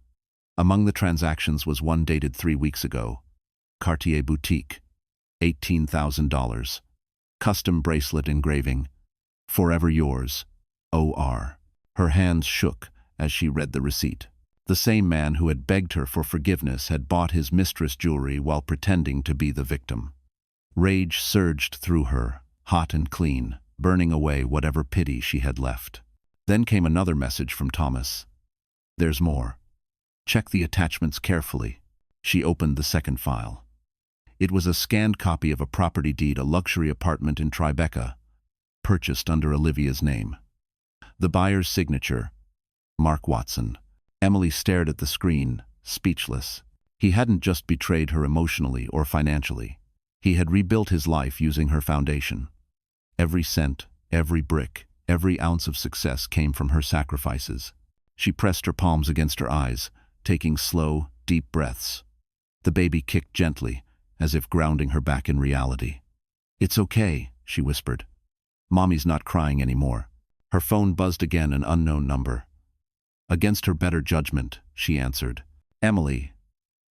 Among the transactions was one dated 3 weeks ago. Cartier Boutique, $18,000. Custom bracelet engraving, Forever Yours, O.R. Her hands shook as she read the receipt. The same man who had begged her for forgiveness had bought his Mistress jewelry while pretending to be the victim. Rage surged through her, hot and clean, burning away whatever pity she had left. Then came another message from Thomas. There's more. Check the attachments carefully. She opened the second file. It was a scanned copy of a property deed, a luxury apartment in Tribeca, purchased under Olivia's name. The buyer's signature, Mark Watson. Emily stared at the screen, speechless. He hadn't just betrayed her emotionally or financially. He had rebuilt his life using her foundation. Every cent, every brick, every ounce of success came from her sacrifices. She pressed her palms against her eyes, taking slow, deep breaths. The baby kicked gently, as if grounding her back in reality. It's okay, she whispered. Mommy's not crying anymore. Her phone buzzed again, an unknown number. Against her better judgment, she answered. Emily,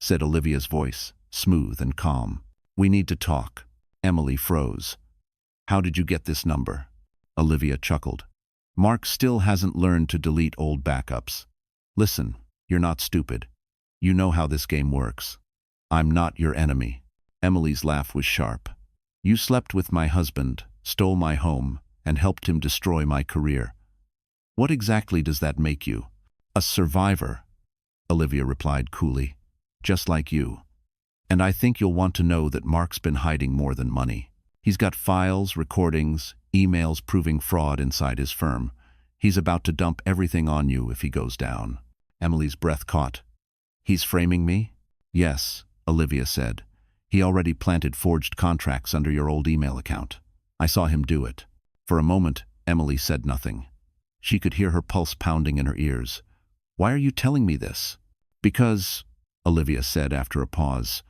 said Olivia's voice, smooth and calm. We need to talk. Emily froze. How did you get this number? Olivia chuckled. Mark still hasn't learned to delete old backups. Listen, you're not stupid. You know how this game works. I'm not your enemy. Emily's laugh was sharp. You slept with my husband, stole my home, and helped him destroy my career. What exactly does that make you? A survivor, Olivia replied coolly. Just like you. And I think you'll want to know that Mark's been hiding more than money. He's got files, recordings, emails proving fraud inside his firm. He's about to dump everything on you if he goes down. Emily's breath caught. He's framing me? Yes, Olivia said. He already planted forged contracts under your old email account. I saw him do it. For a moment, Emily said nothing. She could hear her pulse pounding in her ears. Why are you telling me this? Because, Olivia said after a pause,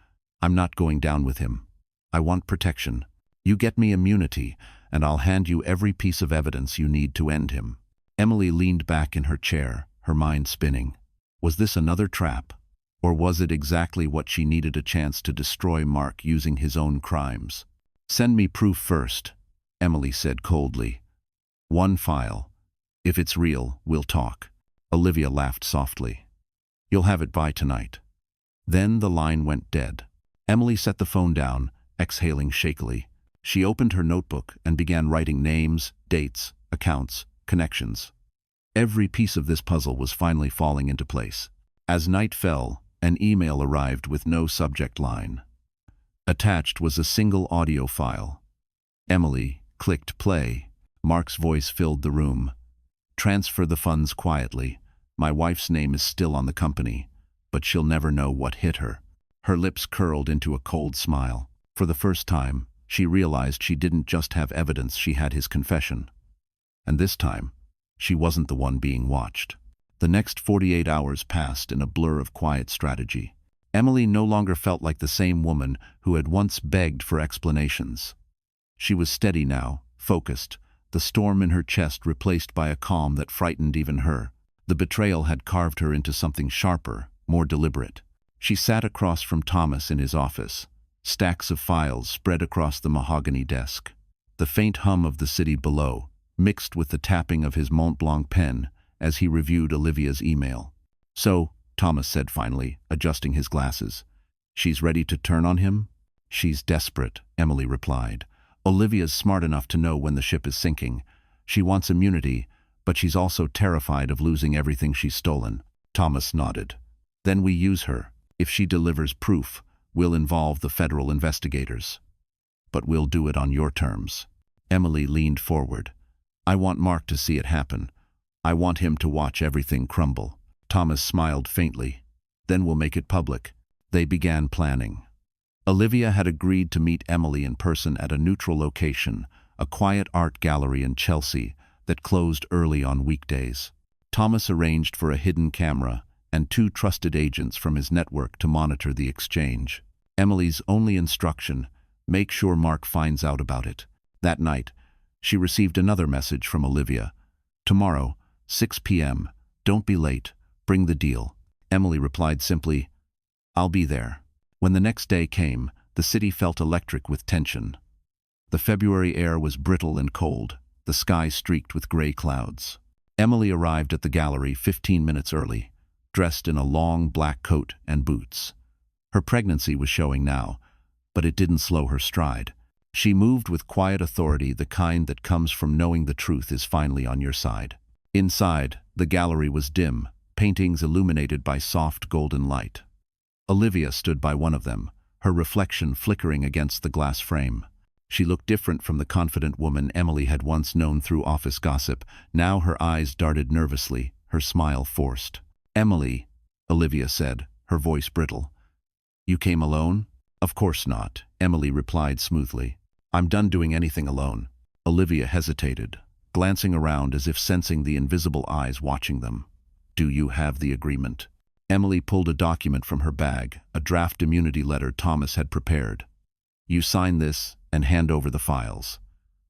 I'm not going down with him. I want protection. You get me immunity, and I'll hand you every piece of evidence you need to end him. Emily leaned back in her chair, her mind spinning. Was this another trap? Or was it exactly what she needed, a chance to destroy Mark using his own crimes? Send me proof first, Emily said coldly. One file. If it's real, we'll talk. Olivia laughed softly. You'll have it by tonight. Then the line went dead. Emily set the phone down, exhaling shakily. She opened her notebook and began writing names, dates, accounts, connections. Every piece of this puzzle was finally falling into place. As night fell, an email arrived with no subject line. Attached was a single audio file. Emily clicked play. Mark's voice filled the room. Transfer the funds quietly. My wife's name is still on the company, but she'll never know what hit her. Her lips curled into a cold smile. For the first time, she realized she didn't just have evidence, she had his confession. And this time, she wasn't the one being watched. The next 48 hours passed in a blur of quiet strategy. Emily no longer felt like the same woman who had once begged for explanations. She was steady now, focused, the storm in her chest replaced by a calm that frightened even her. The betrayal had carved her into something sharper, more deliberate. She sat across from Thomas in his office, stacks of files spread across the mahogany desk. The faint hum of the city below, mixed with the tapping of his Mont Blanc pen as he reviewed Olivia's email. So, Thomas said finally, adjusting his glasses. She's ready to turn on him? She's desperate, Emily replied. Olivia's smart enough to know when the ship is sinking. She wants immunity, but she's also terrified of losing everything she's stolen. Thomas nodded. Then we use her. If she delivers proof, we'll involve the federal investigators. But we'll do it on your terms. Emily leaned forward. I want Mark to see it happen. I want him to watch everything crumble. Thomas smiled faintly. Then we'll make it public. They began planning. Olivia had agreed to meet Emily in person at a neutral location, a quiet art gallery in Chelsea that closed early on weekdays. Thomas arranged for a hidden camera and 2 trusted agents from his network to monitor the exchange. Emily's only instruction, make sure Mark finds out about it. That night, she received another message from Olivia. Tomorrow, 6 p.m., don't be late, bring the deal. Emily replied simply, I'll be there. When the next day came, the city felt electric with tension. The February air was brittle and cold, the sky streaked with gray clouds. Emily arrived at the gallery 15 minutes early, dressed in a long black coat and boots. Her pregnancy was showing now, but it didn't slow her stride. She moved with quiet authority, the kind that comes from knowing the truth is finally on your side. Inside, the gallery was dim, paintings illuminated by soft golden light. Olivia stood by one of them, her reflection flickering against the glass frame. She looked different from the confident woman Emily had once known through office gossip. Now her eyes darted nervously, her smile forced. Emily, Olivia said, her voice brittle. You came alone? Of course not, Emily replied smoothly. I'm done doing anything alone. Olivia hesitated, glancing around as if sensing the invisible eyes watching them. Do you have the agreement? Emily pulled a document from her bag, a draft immunity letter Thomas had prepared. You sign this and hand over the files.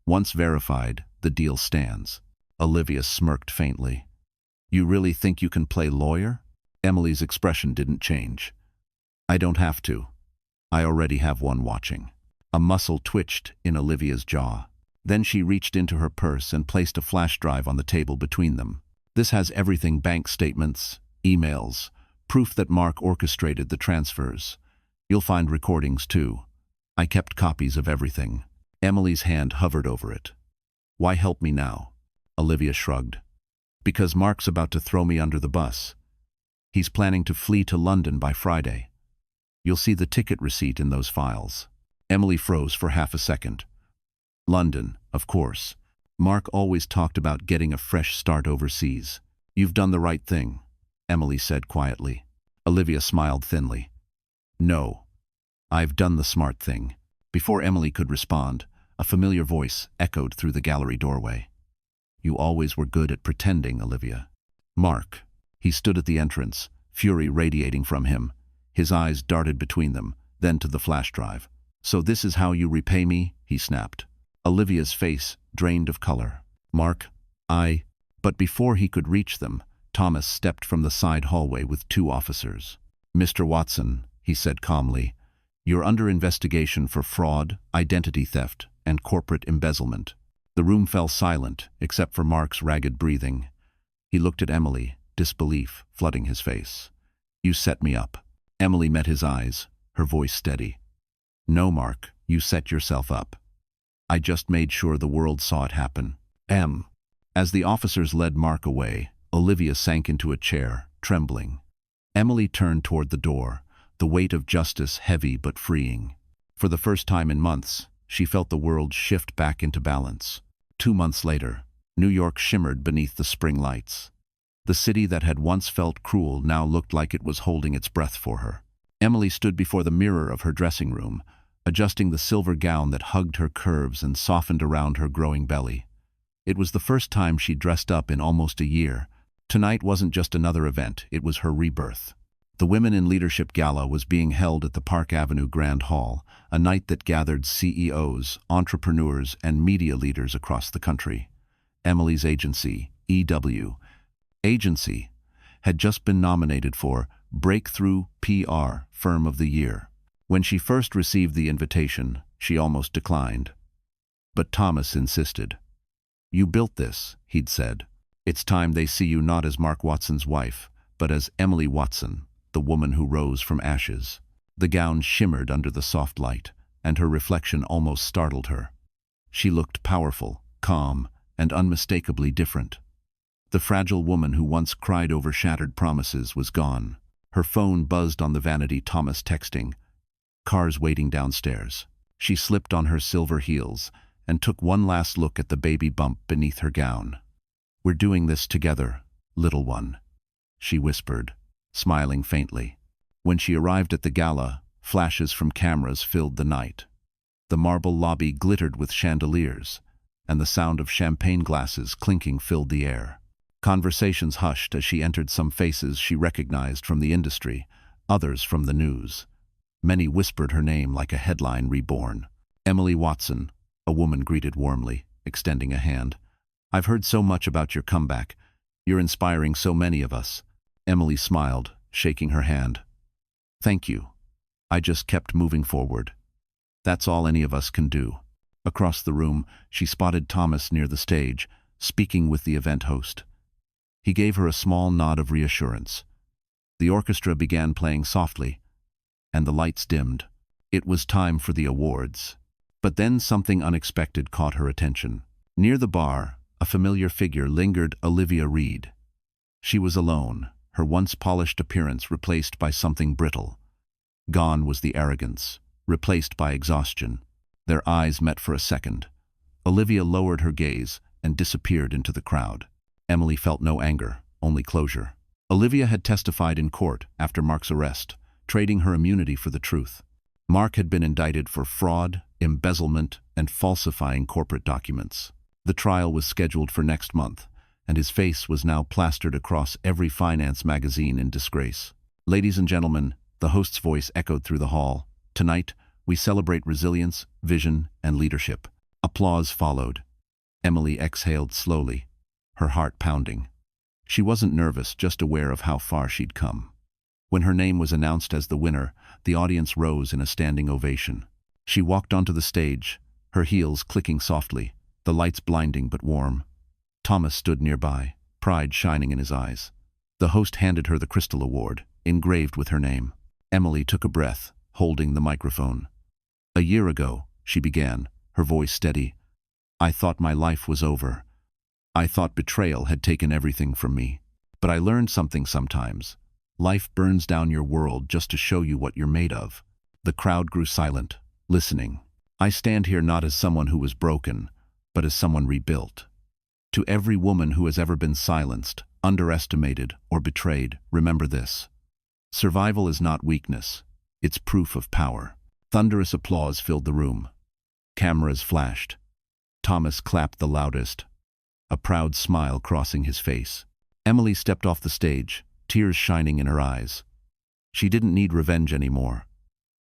Once verified, the deal stands. Olivia smirked faintly. You really think you can play lawyer? Emily's expression didn't change. I don't have to. I already have one watching. A muscle twitched in Olivia's jaw. Then she reached into her purse and placed a flash drive on the table between them. This has everything: bank statements, emails, proof that Mark orchestrated the transfers. You'll find recordings too. I kept copies of everything. Emily's hand hovered over it. Why help me now? Olivia shrugged. Because Mark's about to throw me under the bus. He's planning to flee to London by Friday. You'll see the ticket receipt in those files. Emily froze for half a second. London, of course. Mark always talked about getting a fresh start overseas. You've done the right thing, Emily said quietly. Olivia smiled thinly. No, I've done the smart thing. Before Emily could respond, a familiar voice echoed through the gallery doorway. You always were good at pretending, Olivia. Mark. He stood at the entrance, fury radiating from him. His eyes darted between them, then to the flash drive. So this is how you repay me? He snapped. Olivia's face drained of color. Mark, But before he could reach them, Thomas stepped from the side hallway with 2 officers. Mr. Watson, he said calmly, you're under investigation for fraud, identity theft, and corporate embezzlement. The room fell silent, except for Mark's ragged breathing. He looked at Emily, disbelief flooding his face. You set me up. Emily met his eyes, her voice steady. No, Mark, you set yourself up. I just made sure the world saw it happen. As the officers led Mark away, Olivia sank into a chair, trembling. Emily turned toward the door, the weight of justice heavy but freeing. For the first time in months, she felt the world shift back into balance. 2 months later, New York shimmered beneath the spring lights. The city that had once felt cruel now looked like it was holding its breath for her. Emily stood before the mirror of her dressing room, adjusting the silver gown that hugged her curves and softened around her growing belly. It was the first time she'd dressed up in almost a year. Tonight wasn't just another event, it was her rebirth. The Women in Leadership Gala was being held at the Park Avenue Grand Hall, a night that gathered CEOs, entrepreneurs, and media leaders across the country. Emily's agency, Agency, had just been nominated for Breakthrough PR Firm of the Year. When she first received the invitation, she almost declined. But Thomas insisted. You built this, he'd said. It's time they see you not as Mark Watson's wife, but as Emily Watson, the woman who rose from ashes. The gown shimmered under the soft light, and her reflection almost startled her. She looked powerful, calm, and unmistakably different. The fragile woman who once cried over shattered promises was gone. Her phone buzzed on the vanity Thomas texting. Cars waiting downstairs. She slipped on her silver heels and took one last look at the baby bump beneath her gown. We're doing this together, little one, she whispered, smiling faintly. When she arrived at the gala, flashes from cameras filled the night. The marble lobby glittered with chandeliers, and the sound of champagne glasses clinking filled the air. Conversations hushed as she entered. Some faces she recognized from the industry, others from the news. Many whispered her name like a headline reborn. Emily Watson, a woman greeted warmly, extending a hand. I've heard so much about your comeback. You're inspiring so many of us. Emily smiled, shaking her hand. Thank you. I just kept moving forward. That's all any of us can do. Across the room, she spotted Thomas near the stage, speaking with the event host. He gave her a small nod of reassurance. The orchestra began playing softly, and the lights dimmed. It was time for the awards. But then something unexpected caught her attention. Near the bar, a familiar figure lingered. Olivia Reed. She was alone, her once polished appearance replaced by something brittle. Gone was the arrogance, replaced by exhaustion. Their eyes met for a second. Olivia lowered her gaze and disappeared into the crowd. Emily felt no anger, only closure. Olivia had testified in court after Mark's arrest, trading her immunity for the truth. Mark had been indicted for fraud, embezzlement, and falsifying corporate documents. The trial was scheduled for next month, and his face was now plastered across every finance magazine in disgrace. Ladies and gentlemen, the host's voice echoed through the hall. Tonight, we celebrate resilience, vision, and leadership. Applause followed. Emily exhaled slowly, her heart pounding. She wasn't nervous, just aware of how far she'd come. When her name was announced as the winner, the audience rose in a standing ovation. She walked onto the stage, her heels clicking softly, the lights blinding but warm. Thomas stood nearby, pride shining in his eyes. The host handed her the Crystal Award, engraved with her name. Emily took a breath, holding the microphone. A year ago, she began, her voice steady. I thought my life was over. I thought betrayal had taken everything from me. But I learned something sometimes. Life burns down your world just to show you what you're made of. The crowd grew silent, listening. I stand here not as someone who was broken, but as someone rebuilt. To every woman who has ever been silenced, underestimated, or betrayed, remember this. Survival is not weakness. It's proof of power. Thunderous applause filled the room. Cameras flashed. Thomas clapped the loudest, a proud smile crossing his face. Emily stepped off the stage, tears shining in her eyes. She didn't need revenge anymore.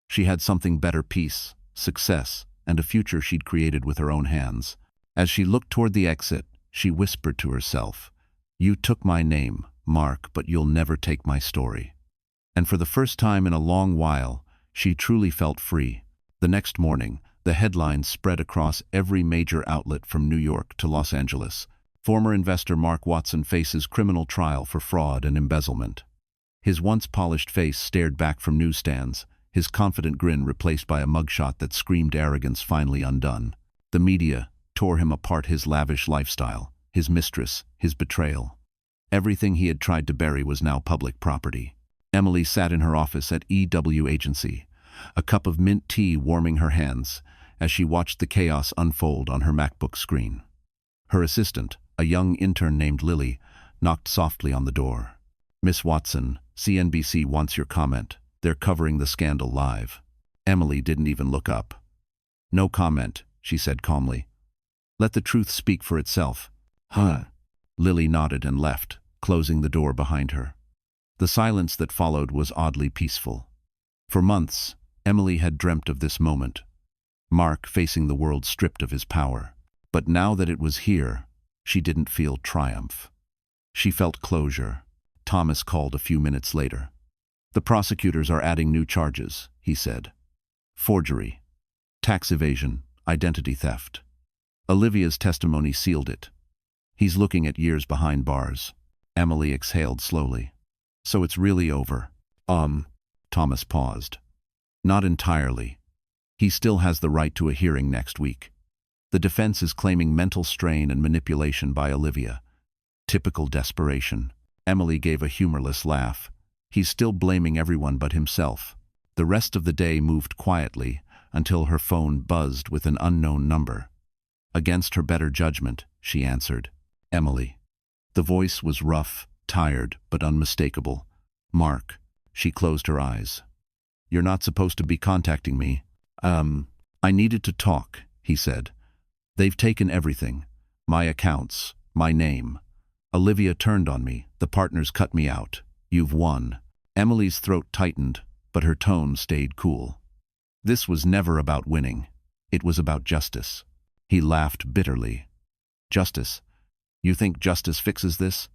She had something better: peace, success, and a future she'd created with her own hands. As she looked toward the exit, she whispered to herself, "You took my name, Mark, but you'll never take my story." And for the first time in a long while, she truly felt free. The next morning, the headlines spread across every major outlet from New York to Los Angeles. Former investor Mark Watson faces criminal trial for fraud and embezzlement. His once polished face stared back from newsstands, his confident grin replaced by a mugshot that screamed arrogance finally undone. The media tore him apart: his lavish lifestyle, his mistress, his betrayal. Everything he had tried to bury was now public property. Emily sat in her office at EW Agency, a cup of mint tea warming her hands as she watched the chaos unfold on her MacBook screen. Her assistant, a young intern named Lily, knocked softly on the door. "Miss Watson, CNBC wants your comment. They're covering the scandal live." Emily didn't even look up. "No comment," she said calmly. "Let the truth speak for itself." "Huh." Lily nodded and left, closing the door behind her. The silence that followed was oddly peaceful. For months, Emily had dreamt of this moment. Mark facing the world stripped of his power. But now that it was here, she didn't feel triumph. She felt closure. Thomas called a few minutes later. "The prosecutors are adding new charges," he said. "Forgery, tax evasion, identity theft." Olivia's testimony sealed it. "He's looking at years behind bars." Emily exhaled slowly. "So it's really over." Thomas paused. "Not entirely. He still has the right to a hearing next week. The defense is claiming mental strain and manipulation by Olivia." Typical desperation. Emily gave a humorless laugh. "He's still blaming everyone but himself." The rest of the day moved quietly until her phone buzzed with an unknown number. Against her better judgment, she answered. "Emily." The voice was rough, tired, but unmistakable. "Mark." She closed her eyes. "You're not supposed to be contacting me." I needed to talk," he said. "They've taken everything. My accounts, my name. Olivia turned on me. The partners cut me out. You've won." Emily's throat tightened, but her tone stayed cool. This was never about winning. It was about justice. He laughed bitterly. "Justice? You think justice fixes this?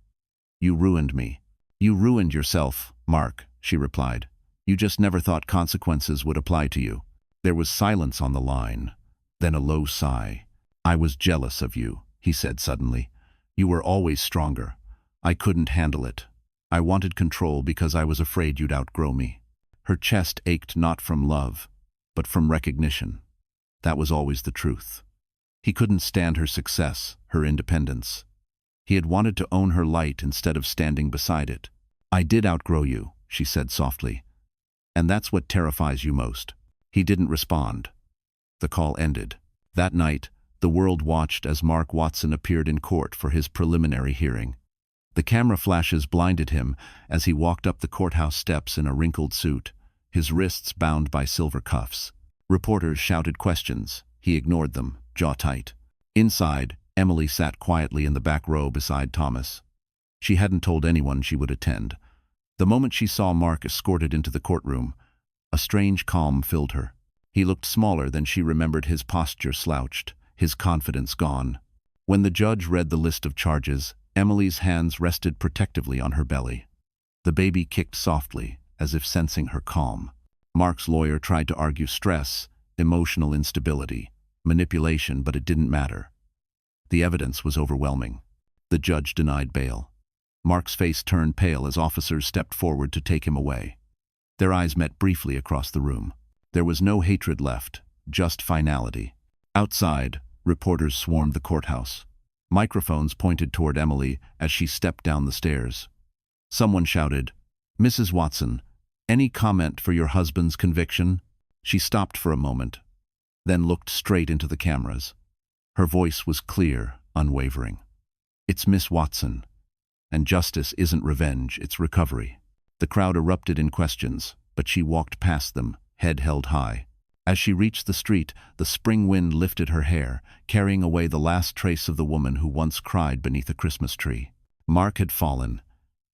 You ruined me." "You ruined yourself, Mark," she replied. "You just never thought consequences would apply to you." There was silence on the line, then a low sigh. "I was jealous of you," he said suddenly. "You were always stronger. I couldn't handle it. I wanted control because I was afraid you'd outgrow me." Her chest ached not from love, but from recognition. That was always the truth. He couldn't stand her success, her independence. He had wanted to own her light instead of standing beside it. "I did outgrow you," she said softly. "And that's what terrifies you most." He didn't respond. The call ended. That night, the world watched as Mark Watson appeared in court for his preliminary hearing. The camera flashes blinded him as he walked up the courthouse steps in a wrinkled suit, his wrists bound by silver cuffs. Reporters shouted questions. He ignored them, jaw tight. Inside, Emily sat quietly in the back row beside Thomas. She hadn't told anyone she would attend. The moment she saw Mark escorted into the courtroom, a strange calm filled her. He looked smaller than she remembered, his posture slouched, his confidence gone. When the judge read the list of charges, Emily's hands rested protectively on her belly. The baby kicked softly, as if sensing her calm. Mark's lawyer tried to argue stress, emotional instability, manipulation, but it didn't matter. The evidence was overwhelming. The judge denied bail. Mark's face turned pale as officers stepped forward to take him away. Their eyes met briefly across the room. There was no hatred left, just finality. Outside, reporters swarmed the courthouse. Microphones pointed toward Emily as she stepped down the stairs. Someone shouted, "Mrs. Watson, any comment for your husband's conviction?" She stopped for a moment, then looked straight into the cameras. Her voice was clear, unwavering. "It's Miss Watson. And justice isn't revenge, it's recovery." The crowd erupted in questions, but she walked past them, head held high. As she reached the street, the spring wind lifted her hair, carrying away the last trace of the woman who once cried beneath a Christmas tree. Mark had fallen,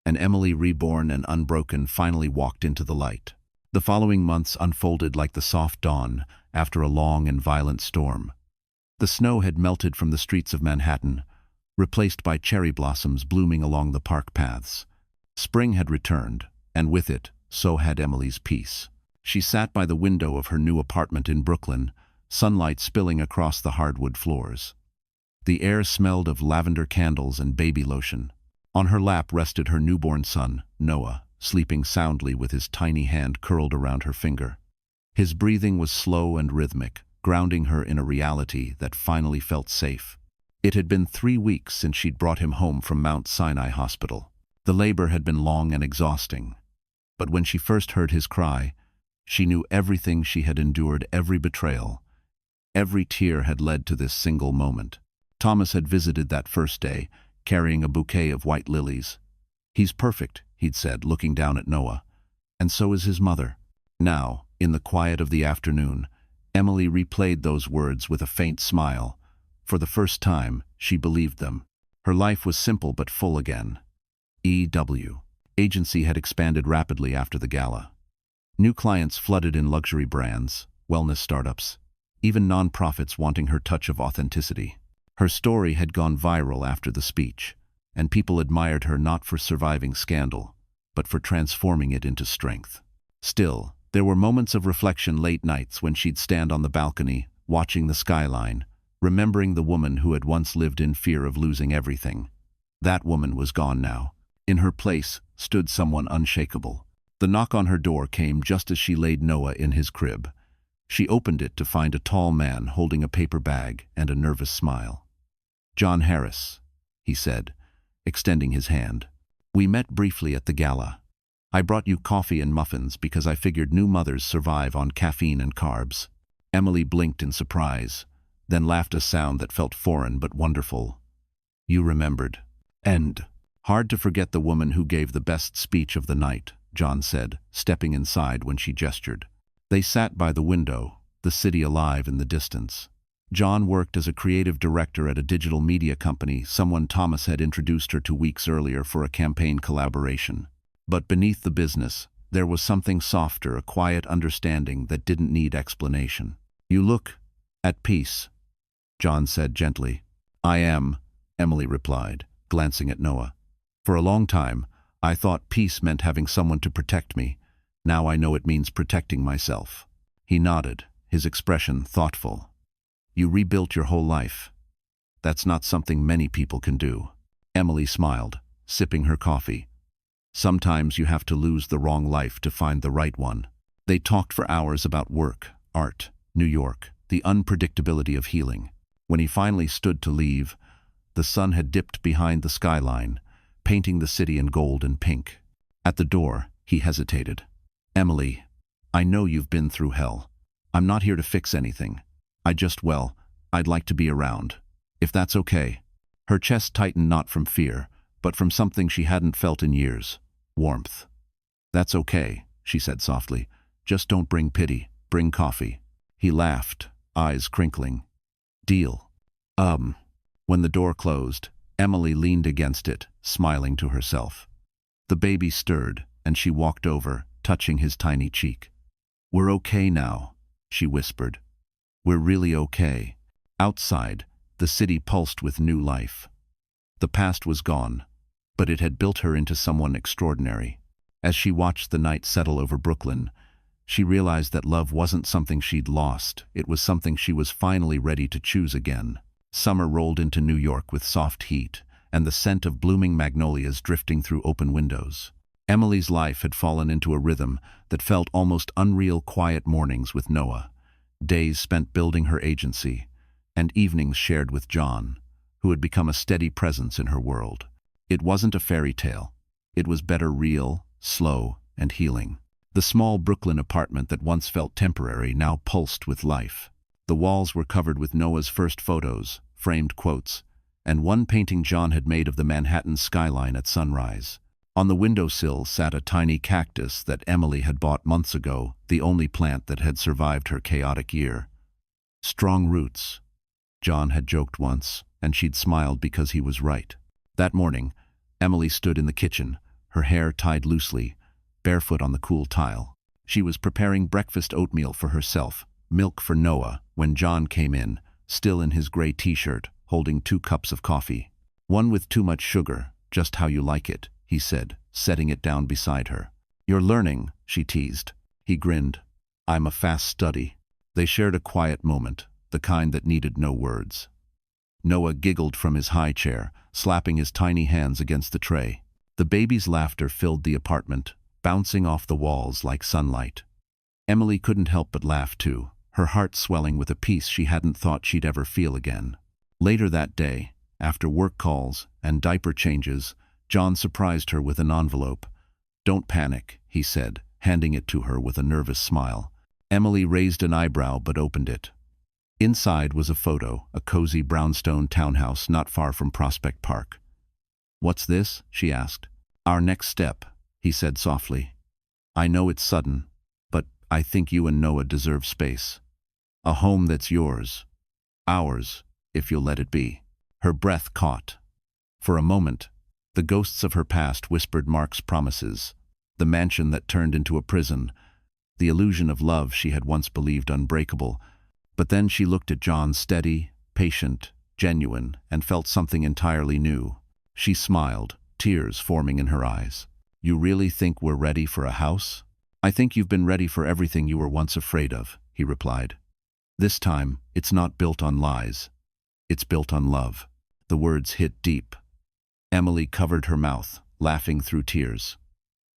and Emily, reborn and unbroken, finally walked into the light. The following months unfolded like the soft dawn after a long and violent storm. The snow had melted from the streets of Manhattan, replaced by cherry blossoms blooming along the park paths. Spring had returned, and with it, so had Emily's peace. She sat by the window of her new apartment in Brooklyn, sunlight spilling across the hardwood floors. The air smelled of lavender candles and baby lotion. On her lap rested her newborn son, Noah, sleeping soundly with his tiny hand curled around her finger. His breathing was slow and rhythmic, grounding her in a reality that finally felt safe. It had been 3 weeks since she'd brought him home from Mount Sinai Hospital. The labor had been long and exhausting. But when she first heard his cry, she knew everything she had endured, every betrayal, every tear had led to this single moment. Thomas had visited that first day, carrying a bouquet of white lilies. "He's perfect," he'd said, looking down at Noah. "And so is his mother." Now, in the quiet of the afternoon, Emily replayed those words with a faint smile. For the first time, she believed them. Her life was simple but full again. E.W. Agency had expanded rapidly after the gala. New clients flooded in luxury brands, wellness startups, even nonprofits wanting her touch of authenticity. Her story had gone viral after the speech, and people admired her not for surviving scandal, but for transforming it into strength. Still, there were moments of reflection late nights when she'd stand on the balcony, watching the skyline, remembering the woman who had once lived in fear of losing everything. That woman was gone now. In her place stood someone unshakable. The knock on her door came just as she laid Noah in his crib. She opened it to find a tall man holding a paper bag and a nervous smile. "John Harris," he said, extending his hand. "We met briefly at the gala. I brought you coffee and muffins because I figured new mothers survive on caffeine and carbs." Emily blinked in surprise, then laughed a sound that felt foreign but wonderful. "You remembered." "And hard to forget the woman who gave the best speech of the night," John said, stepping inside when she gestured. They sat by the window, the city alive in the distance. John worked as a creative director at a digital media company, someone Thomas had introduced her to weeks earlier for a campaign collaboration. But beneath the business, there was something softer, a quiet understanding that didn't need explanation. "You look at peace," John said gently. "I am," Emily replied, glancing at Noah. "For a long time, I thought peace meant having someone to protect me. Now I know it means protecting myself." He nodded, his expression thoughtful. "You rebuilt your whole life. That's not something many people can do." Emily smiled, sipping her coffee. "Sometimes you have to lose the wrong life to find the right one." They talked for hours about work, art, New York, the unpredictability of healing. When he finally stood to leave, the sun had dipped behind the skyline, painting the city in gold and pink. At the door, he hesitated. "Emily, I know you've been through hell. I'm not here to fix anything. I'd like to be around. If that's okay." Her chest tightened not from fear, but from something she hadn't felt in years. Warmth. "That's okay," she said softly. "Just don't bring pity, bring coffee." He laughed, eyes crinkling. "Deal." When the door closed, Emily leaned against it, smiling to herself. The baby stirred, and she walked over, touching his tiny cheek. "We're okay now," she whispered. "We're really okay." Outside, the city pulsed with new life. The past was gone, but it had built her into someone extraordinary. As she watched the night settle over Brooklyn, she realized that love wasn't something she'd lost, it was something she was finally ready to choose again. Summer rolled into New York with soft heat, and the scent of blooming magnolias drifting through open windows. Emily's life had fallen into a rhythm that felt almost unreal, quiet mornings with Noah, days spent building her agency, and evenings shared with John, who had become a steady presence in her world. It wasn't a fairy tale. It was better real, slow, and healing. The small Brooklyn apartment that once felt temporary now pulsed with life. The walls were covered with Noah's first photos, framed quotes, and one painting John had made of the Manhattan skyline at sunrise. On the windowsill sat a tiny cactus that Emily had bought months ago, the only plant that had survived her chaotic year. Strong roots, John had joked once, and she'd smiled because he was right. That morning, Emily stood in the kitchen, her hair tied loosely, barefoot on the cool tile. She was preparing breakfast oatmeal for herself, milk for Noah, when John came in, still in his gray t-shirt, holding 2 cups of coffee. "One with too much sugar, just how you like it," he said, setting it down beside her. "You're learning," she teased. He grinned. "I'm a fast study." They shared a quiet moment, the kind that needed no words. Noah giggled from his high chair, slapping his tiny hands against the tray. The baby's laughter filled the apartment, bouncing off the walls like sunlight. Emily couldn't help but laugh too, her heart swelling with a peace she hadn't thought she'd ever feel again. Later that day, after work calls and diaper changes, John surprised her with an envelope. "Don't panic," he said, handing it to her with a nervous smile. Emily raised an eyebrow but opened it. Inside was a photo, a cozy brownstone townhouse not far from Prospect Park. "What's this?" she asked. "Our next step," he said softly. "I know it's sudden, but I think you and Noah deserve space. A home that's yours. Ours, if you'll let it be." Her breath caught. For a moment, the ghosts of her past whispered Mark's promises, the mansion that turned into a prison, the illusion of love she had once believed unbreakable. But then she looked at John, steady, patient, genuine, and felt something entirely new. She smiled, tears forming in her eyes. "You really think we're ready for a house?" "I think you've been ready for everything you were once afraid of," he replied. "This time, it's not built on lies. It's built on love." The words hit deep. Emily covered her mouth, laughing through tears.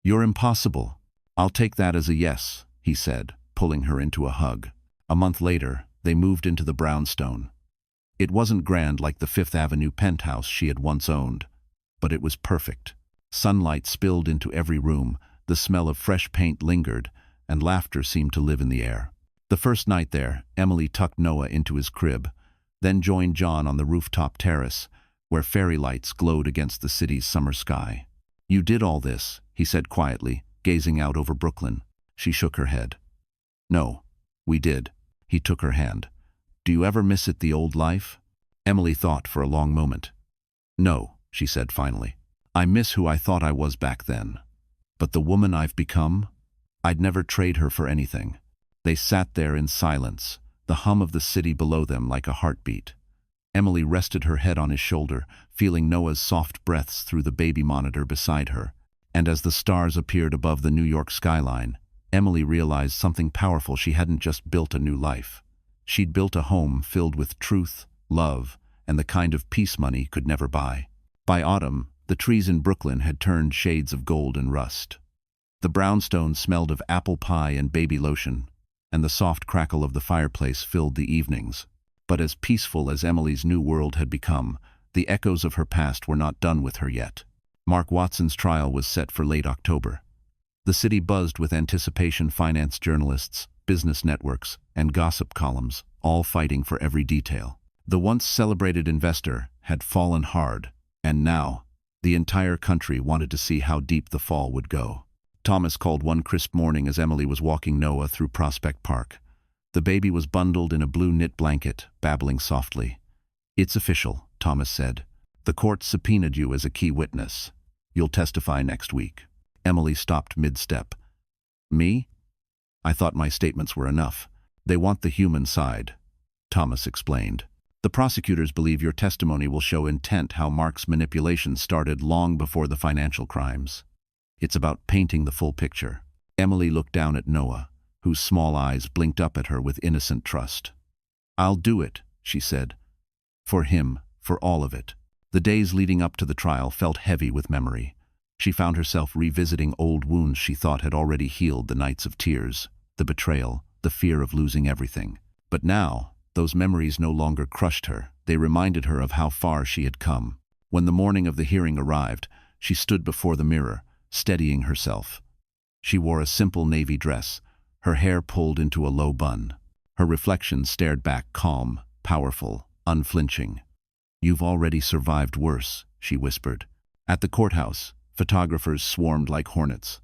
"You're impossible." "I'll take that as a yes," he said, pulling her into a hug. A month later, they moved into the brownstone. It wasn't grand like the Fifth Avenue penthouse she had once owned, but it was perfect. Sunlight spilled into every room, the smell of fresh paint lingered, and laughter seemed to live in the air. The first night there, Emily tucked Noah into his crib, then joined John on the rooftop terrace, where fairy lights glowed against the city's summer sky. "You did all this," he said quietly, gazing out over Brooklyn. She shook her head. "No, we did." He took her hand. "Do you ever miss it, the old life?" Emily thought for a long moment. "No," she said finally. "I miss who I thought I was back then. But the woman I've become? I'd never trade her for anything." They sat there in silence, the hum of the city below them like a heartbeat. Emily rested her head on his shoulder, feeling Noah's soft breaths through the baby monitor beside her. And as the stars appeared above the New York skyline, Emily realized something powerful. She hadn't just built a new life. She'd built a home filled with truth, love, and the kind of peace money could never buy. By autumn, the trees in Brooklyn had turned shades of gold and rust. The brownstone smelled of apple pie and baby lotion, and the soft crackle of the fireplace filled the evenings. But as peaceful as Emily's new world had become, the echoes of her past were not done with her yet. Mark Watson's trial was set for late October. The city buzzed with anticipation, finance journalists, business networks, and gossip columns, all fighting for every detail. The once celebrated investor had fallen hard, and now, the entire country wanted to see how deep the fall would go. Thomas called one crisp morning as Emily was walking Noah through Prospect Park. The baby was bundled in a blue knit blanket, babbling softly. "It's official," Thomas said. "The court subpoenaed you as a key witness. You'll testify next week." Emily stopped mid-step. "Me? I thought my statements were enough." "They want the human side," Thomas explained. "The prosecutors believe your testimony will show intent, how Mark's manipulation started long before the financial crimes. It's about painting the full picture." Emily looked down at Noah, whose small eyes blinked up at her with innocent trust. "I'll do it," she said. "For him, for all of it." The days leading up to the trial felt heavy with memory. She found herself revisiting old wounds she thought had already healed, the nights of tears, the betrayal, the fear of losing everything. But now, those memories no longer crushed her. They reminded her of how far she had come. When the morning of the hearing arrived, she stood before the mirror, steadying herself. She wore a simple navy dress, her hair pulled into a low bun. Her reflection stared back, calm, powerful, unflinching. "You've already survived worse," she whispered. At the courthouse, photographers swarmed like hornets.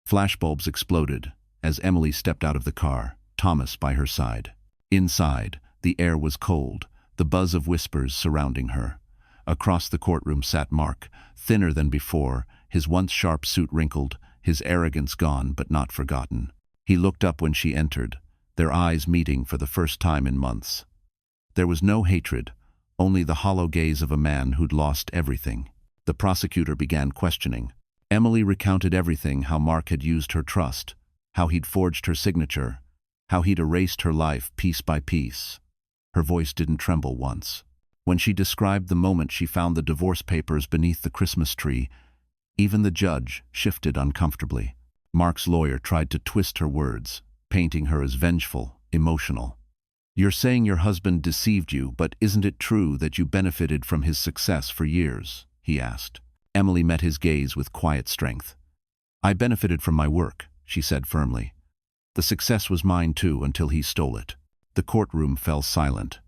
Flashbulbs exploded as Emily stepped out of the car, Thomas by her side. Inside, the air was cold, the buzz of whispers surrounding her. Across the courtroom sat Mark, thinner than before, his once sharp suit wrinkled, his arrogance gone but not forgotten. He looked up when she entered, their eyes meeting for the first time in months. There was no hatred, only the hollow gaze of a man who'd lost everything. The prosecutor began questioning. Emily recounted everything: how Mark had used her trust, how he'd forged her signature, how he'd erased her life piece by piece. Her voice didn't tremble once. When she described the moment she found the divorce papers beneath the Christmas tree, even the judge shifted uncomfortably. Mark's lawyer tried to twist her words, painting her as vengeful, emotional. "You're saying your husband deceived you, but isn't it true that you benefited from his success for years?" he asked. Emily met his gaze with quiet strength. "I benefited from my work," she said firmly. "The success was mine too until he stole it." The courtroom fell silent.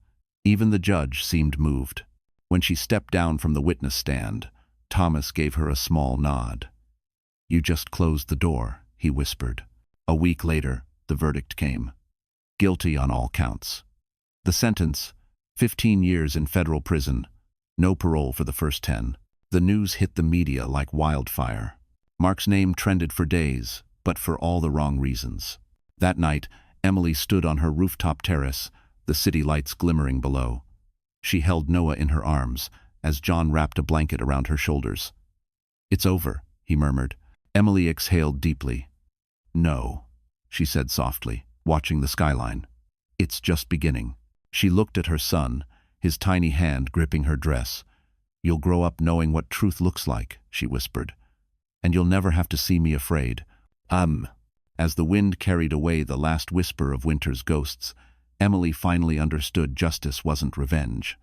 Even the judge seemed moved. When she stepped down from the witness stand, Thomas gave her a small nod. "You just closed the door," he whispered. A week later, the verdict came. Guilty on all counts. The sentence, 15 years in federal prison, no parole for the first 10. The news hit the media like wildfire. Mark's name trended for days, but for all the wrong reasons. That night, Emily stood on her rooftop terrace, the city lights glimmering below. She held Noah in her arms as John wrapped a blanket around her shoulders. "It's over," he murmured. Emily exhaled deeply. "No," she said softly, watching the skyline. "It's just beginning." She looked at her son, his tiny hand gripping her dress. "You'll grow up knowing what truth looks like," she whispered. "And you'll never have to see me afraid." As the wind carried away the last whisper of winter's ghosts, Emily finally understood justice wasn't revenge.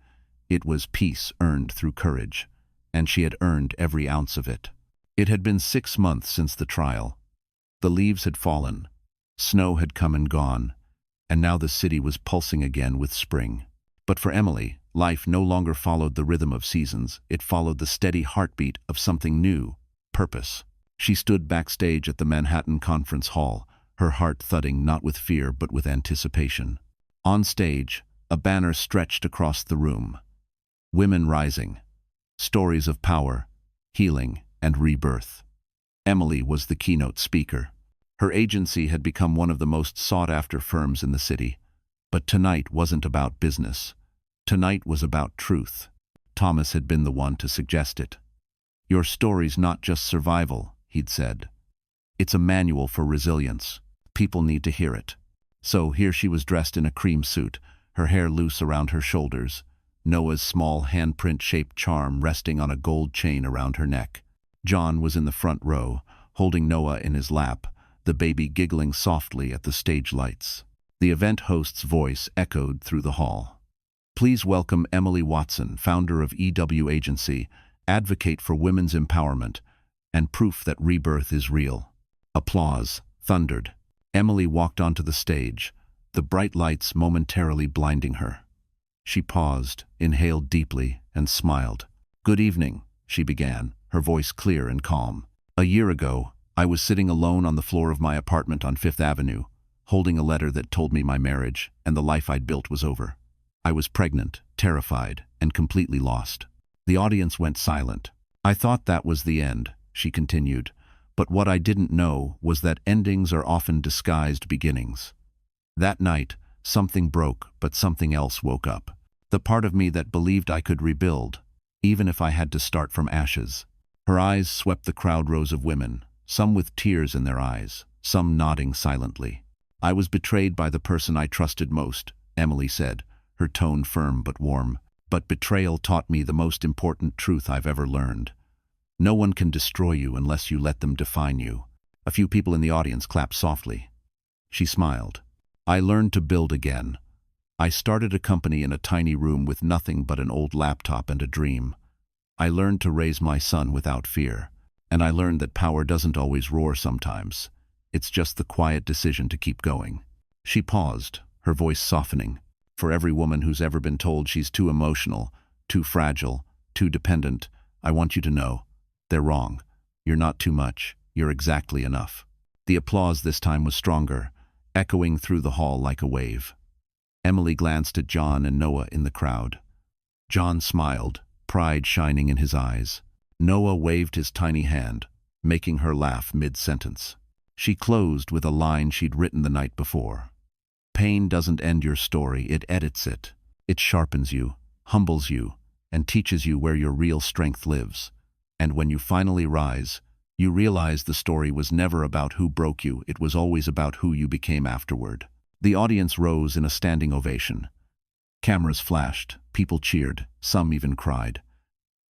It was peace earned through courage, and she had earned every ounce of it. It had been 6 months since the trial. The leaves had fallen, snow had come and gone, and now the city was pulsing again with spring. But for Emily, life no longer followed the rhythm of seasons. It followed the steady heartbeat of something new, purpose. She stood backstage at the Manhattan Conference Hall, her heart thudding not with fear but with anticipation. On stage, a banner stretched across the room. Women rising. Stories of power, healing, and rebirth. Emily was the keynote speaker. Her agency had become one of the most sought-after firms in the city. But tonight wasn't about business. Tonight was about truth. Thomas had been the one to suggest it. "Your story's not just survival," he'd said. "It's a manual for resilience. People need to hear it." So here she was dressed in a cream suit, her hair loose around her shoulders, Noah's small handprint-shaped charm resting on a gold chain around her neck. John was in the front row, holding Noah in his lap, the baby giggling softly at the stage lights. The event host's voice echoed through the hall. "Please welcome Emily Watson, founder of EW Agency, advocate for women's empowerment, and proof that rebirth is real." Applause thundered. Emily walked onto the stage, the bright lights momentarily blinding her. She paused, inhaled deeply, and smiled. "Good evening," she began, her voice clear and calm. "A year ago, I was sitting alone on the floor of my apartment on Fifth Avenue, holding a letter that told me my marriage and the life I'd built was over. I was pregnant, terrified, and completely lost." The audience went silent. "I thought that was the end," she continued, "but what I didn't know was that endings are often disguised beginnings." That night, something broke, but something else woke up. The part of me that believed I could rebuild, even if I had to start from ashes. Her eyes swept the crowd rows of women, some with tears in their eyes, some nodding silently. "I was betrayed by the person I trusted most," Emily said, her tone firm but warm. "But betrayal taught me the most important truth I've ever learned. No one can destroy you unless you let them define you." A few people in the audience clapped softly. She smiled. "I learned to build again. I started a company in a tiny room with nothing but an old laptop and a dream. I learned to raise my son without fear. And I learned that power doesn't always roar sometimes. It's just the quiet decision to keep going." She paused, her voice softening. "For every woman who's ever been told she's too emotional, too fragile, too dependent. I want you to know. They're wrong. You're not too much. You're exactly enough." The applause this time was stronger, echoing through the hall like a wave. Emily glanced at John and Noah in the crowd. John smiled, pride shining in his eyes. Noah waved his tiny hand, making her laugh mid-sentence. She closed with a line she'd written the night before. "Pain doesn't end your story, it edits it. It sharpens you, humbles you, and teaches you where your real strength lives. And when you finally rise, you realize the story was never about who broke you, it was always about who you became afterward." The audience rose in a standing ovation. Cameras flashed, people cheered, some even cried.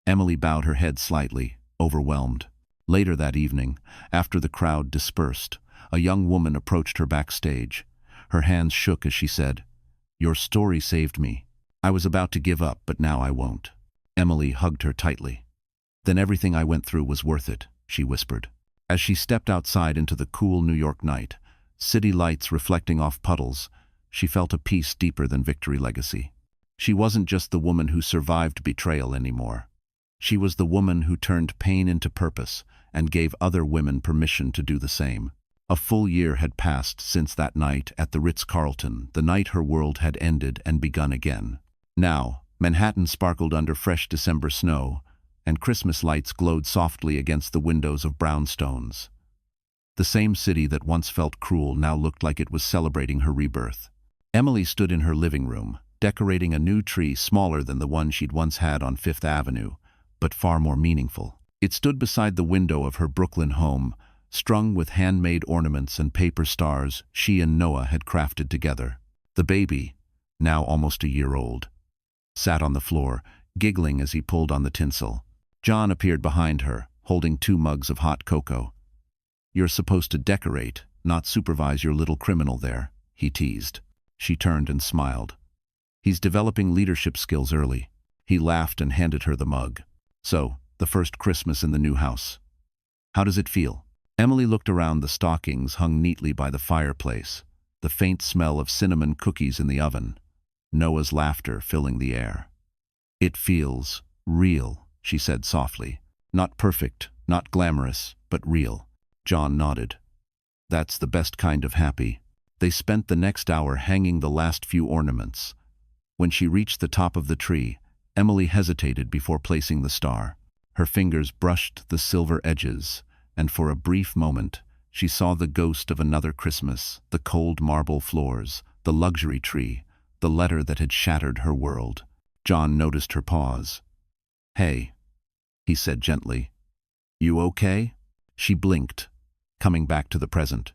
Emily bowed her head slightly, overwhelmed. Later that evening, after the crowd dispersed, a young woman approached her backstage. Her hands shook as she said, "Your story saved me. I was about to give up, but now I won't." Emily hugged her tightly. "Then everything I went through was worth it," she whispered. As she stepped outside into the cool New York night, city lights reflecting off puddles, she felt a peace deeper than victory legacy. She wasn't just the woman who survived betrayal anymore. She was the woman who turned pain into purpose and gave other women permission to do the same. A full year had passed since that night at the Ritz-Carlton, the night her world had ended and begun again. Now, Manhattan sparkled under fresh December snow, and Christmas lights glowed softly against the windows of brownstones. The same city that once felt cruel now looked like it was celebrating her rebirth. Emily stood in her living room, decorating a new tree smaller than the one she'd once had on Fifth Avenue, but far more meaningful. It stood beside the window of her Brooklyn home, strung with handmade ornaments and paper stars she and Noah had crafted together. The baby, now almost a year old, sat on the floor, giggling as he pulled on the tinsel. John appeared behind her, holding 2 mugs of hot cocoa. "You're supposed to decorate, not supervise your little criminal there," he teased. She turned and smiled. "He's developing leadership skills early." He laughed and handed her the mug. "So, the first Christmas in the new house. How does it feel?" Emily looked around the stockings hung neatly by the fireplace, the faint smell of cinnamon cookies in the oven, Noah's laughter filling the air. "It feels real," she said softly. "Not perfect, not glamorous, but real." John nodded. "That's the best kind of happy." They spent the next hour hanging the last few ornaments. When she reached the top of the tree, Emily hesitated before placing the star. Her fingers brushed the silver edges, and for a brief moment, she saw the ghost of another Christmas, the cold marble floors, the luxury tree, the letter that had shattered her world. John noticed her pause. "Hey," he said gently. "You okay?" She blinked, coming back to the present.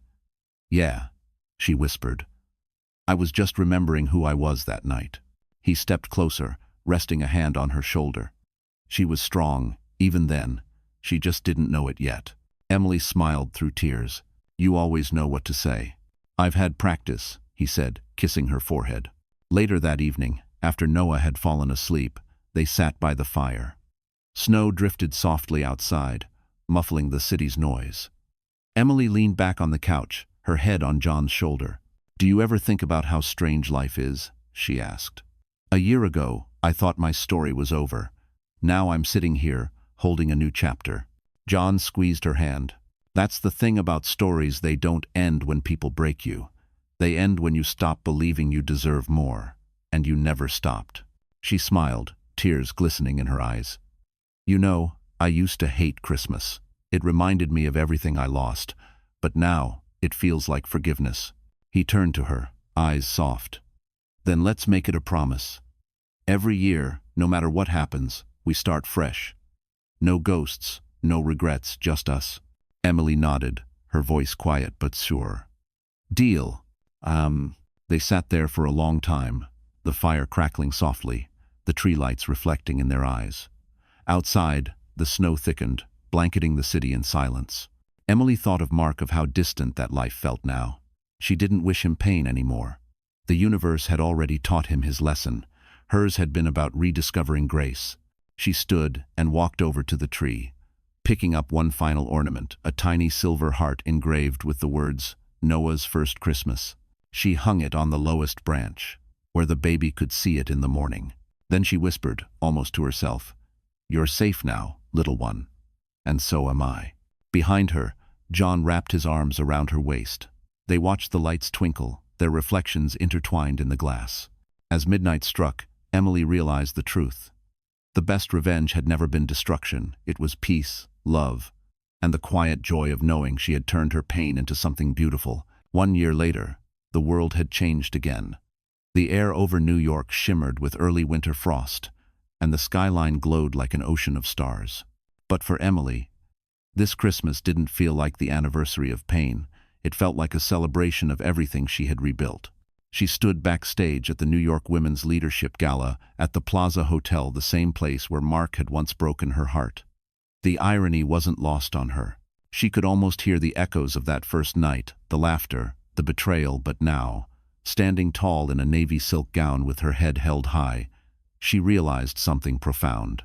"Yeah," she whispered. "I was just remembering who I was that night." He stepped closer, resting a hand on her shoulder. She was strong, even then. She just didn't know it yet. Emily smiled through tears. "You always know what to say." "I've had practice," he said, kissing her forehead. Later that evening, after Noah had fallen asleep, they sat by the fire. Snow drifted softly outside, muffling the city's noise. Emily leaned back on the couch, her head on John's shoulder. "Do you ever think about how strange life is?" she asked. "A year ago, I thought my story was over. Now I'm sitting here, holding a new chapter." John squeezed her hand. "That's the thing about stories, they don't end when people break you. They end when you stop believing you deserve more. And you never stopped." She smiled, tears glistening in her eyes. "You know, I used to hate Christmas. It reminded me of everything I lost. But now, it feels like forgiveness." He turned to her, eyes soft. "Then let's make it a promise. Every year, no matter what happens, we start fresh. No ghosts, no regrets, just us." Emily nodded, her voice quiet but sure. "Deal." They sat there for a long time, the fire crackling softly, the tree lights reflecting in their eyes. Outside, the snow thickened, blanketing the city in silence. Emily thought of Mark, of how distant that life felt now. She didn't wish him pain anymore. The universe had already taught him his lesson. Hers had been about rediscovering grace. She stood and walked over to the tree, picking up one final ornament, a tiny silver heart engraved with the words, "Noah's First Christmas." She hung it on the lowest branch, where the baby could see it in the morning. Then she whispered, almost to herself, "You're safe now, little one. And so am I." Behind her, John wrapped his arms around her waist. They watched the lights twinkle, their reflections intertwined in the glass. As midnight struck, Emily realized the truth. The best revenge had never been destruction. It was peace, love, and the quiet joy of knowing she had turned her pain into something beautiful. 1 year later, the world had changed again. The air over New York shimmered with early winter frost, and the skyline glowed like an ocean of stars. But for Emily, this Christmas didn't feel like the anniversary of pain. It felt like a celebration of everything she had rebuilt. She stood backstage at the New York Women's Leadership Gala at the Plaza Hotel, the same place where Mark had once broken her heart. The irony wasn't lost on her. She could almost hear the echoes of that first night, the laughter, the betrayal, but now, standing tall in a navy silk gown with her head held high, she realized something profound.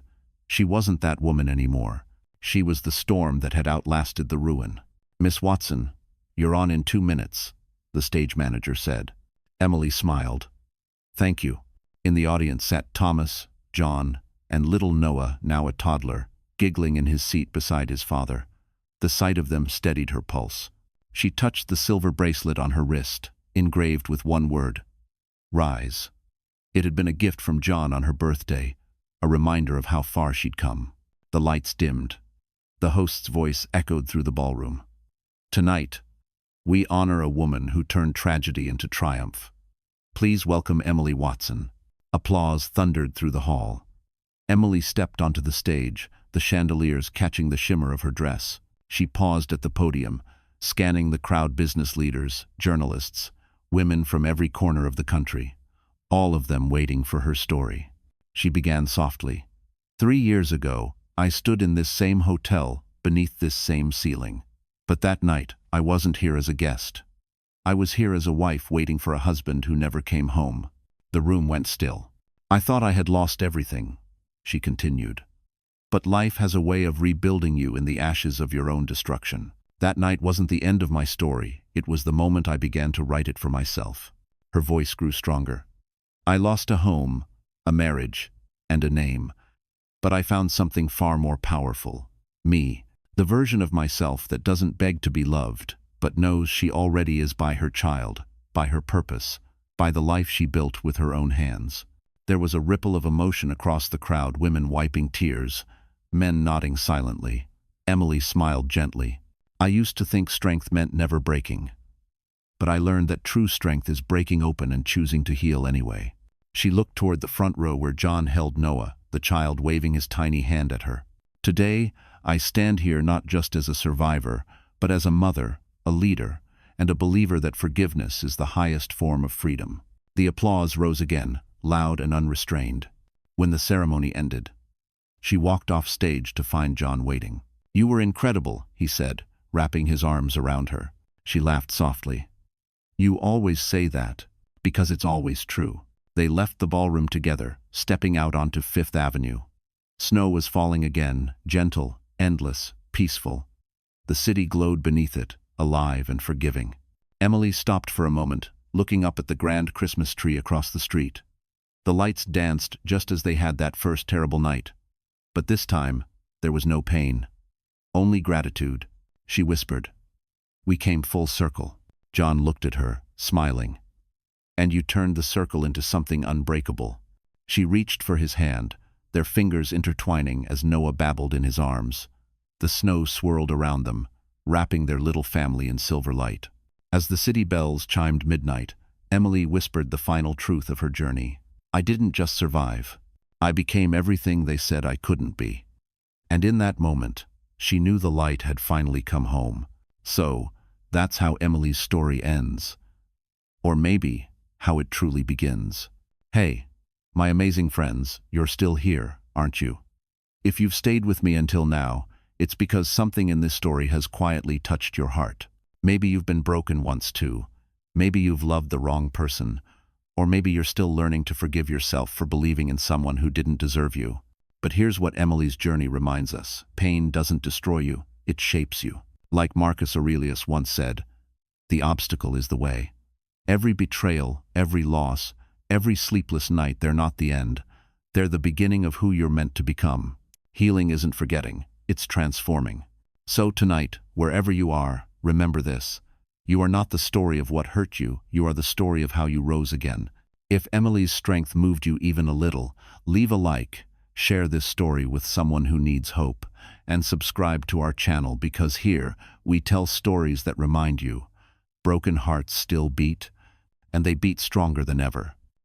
She wasn't that woman anymore. She was the storm that had outlasted the ruin. "Miss Watson, you're on in 2 minutes," the stage manager said. Emily smiled. "Thank you." In the audience sat Thomas, John, and little Noah, now a toddler, giggling in his seat beside his father. The sight of them steadied her pulse. She touched the silver bracelet on her wrist, engraved with one word: "Rise." It had been a gift from John on her birthday, a reminder of how far she'd come. The lights dimmed. The host's voice echoed through the ballroom. "Tonight, we honor a woman who turned tragedy into triumph. Please welcome Emily Watson." Applause thundered through the hall. Emily stepped onto the stage, the chandeliers catching the shimmer of her dress. She paused at the podium, scanning the crowd: business leaders, journalists, women from every corner of the country, all of them waiting for her story. She began softly. 3 years ago, I stood in this same hotel, beneath this same ceiling. But that night, I wasn't here as a guest. I was here as a wife waiting for a husband who never came home." The room went still. "I thought I had lost everything," she continued. "But life has a way of rebuilding you in the ashes of your own destruction. That night wasn't the end of my story. It was the moment I began to write it for myself." Her voice grew stronger. "I lost a home, a marriage, and a name. But I found something far more powerful. Me, the version of myself that doesn't beg to be loved, but knows she already is by her child, by her purpose, by the life she built with her own hands." There was a ripple of emotion across the crowd, women wiping tears, men nodding silently. Emily smiled gently. "I used to think strength meant never breaking. But I learned that true strength is breaking open and choosing to heal anyway." She looked toward the front row where John held Noah, the child waving his tiny hand at her. "Today, I stand here not just as a survivor, but as a mother, a leader, and a believer that forgiveness is the highest form of freedom." The applause rose again, loud and unrestrained. When the ceremony ended, she walked off stage to find John waiting. "You were incredible," he said, wrapping his arms around her. She laughed softly. "You always say that, because it's always true." They left the ballroom together, stepping out onto Fifth Avenue. Snow was falling again, gentle, endless, peaceful. The city glowed beneath it, alive and forgiving. Emily stopped for a moment, looking up at the grand Christmas tree across the street. The lights danced just as they had that first terrible night. But this time, there was no pain. Only gratitude. She whispered, "We came full circle." John looked at her, smiling. "And you turned the circle into something unbreakable." She reached for his hand, their fingers intertwining as Noah babbled in his arms. The snow swirled around them, wrapping their little family in silver light. As the city bells chimed midnight, Emily whispered the final truth of her journey. "I didn't just survive. I became everything they said I couldn't be." And in that moment, she knew the light had finally come home. So, that's how Emily's story ends. Or maybe, how it truly begins. Hey, my amazing friends, you're still here, aren't you? If you've stayed with me until now, it's because something in this story has quietly touched your heart. Maybe you've been broken once too. Maybe you've loved the wrong person. Or maybe you're still learning to forgive yourself for believing in someone who didn't deserve you. But here's what Emily's journey reminds us. Pain doesn't destroy you, it shapes you. Like Marcus Aurelius once said, "The obstacle is the way." Every betrayal, every loss, every sleepless night, they're not the end. They're the beginning of who you're meant to become. Healing isn't forgetting, it's transforming. So tonight, wherever you are, remember this. You are not the story of what hurt you, you are the story of how you rose again. If Emily's strength moved you even a little, leave a like, share this story with someone who needs hope, and subscribe to our channel because here, we tell stories that remind you. Broken hearts still beat, and they beat stronger than ever.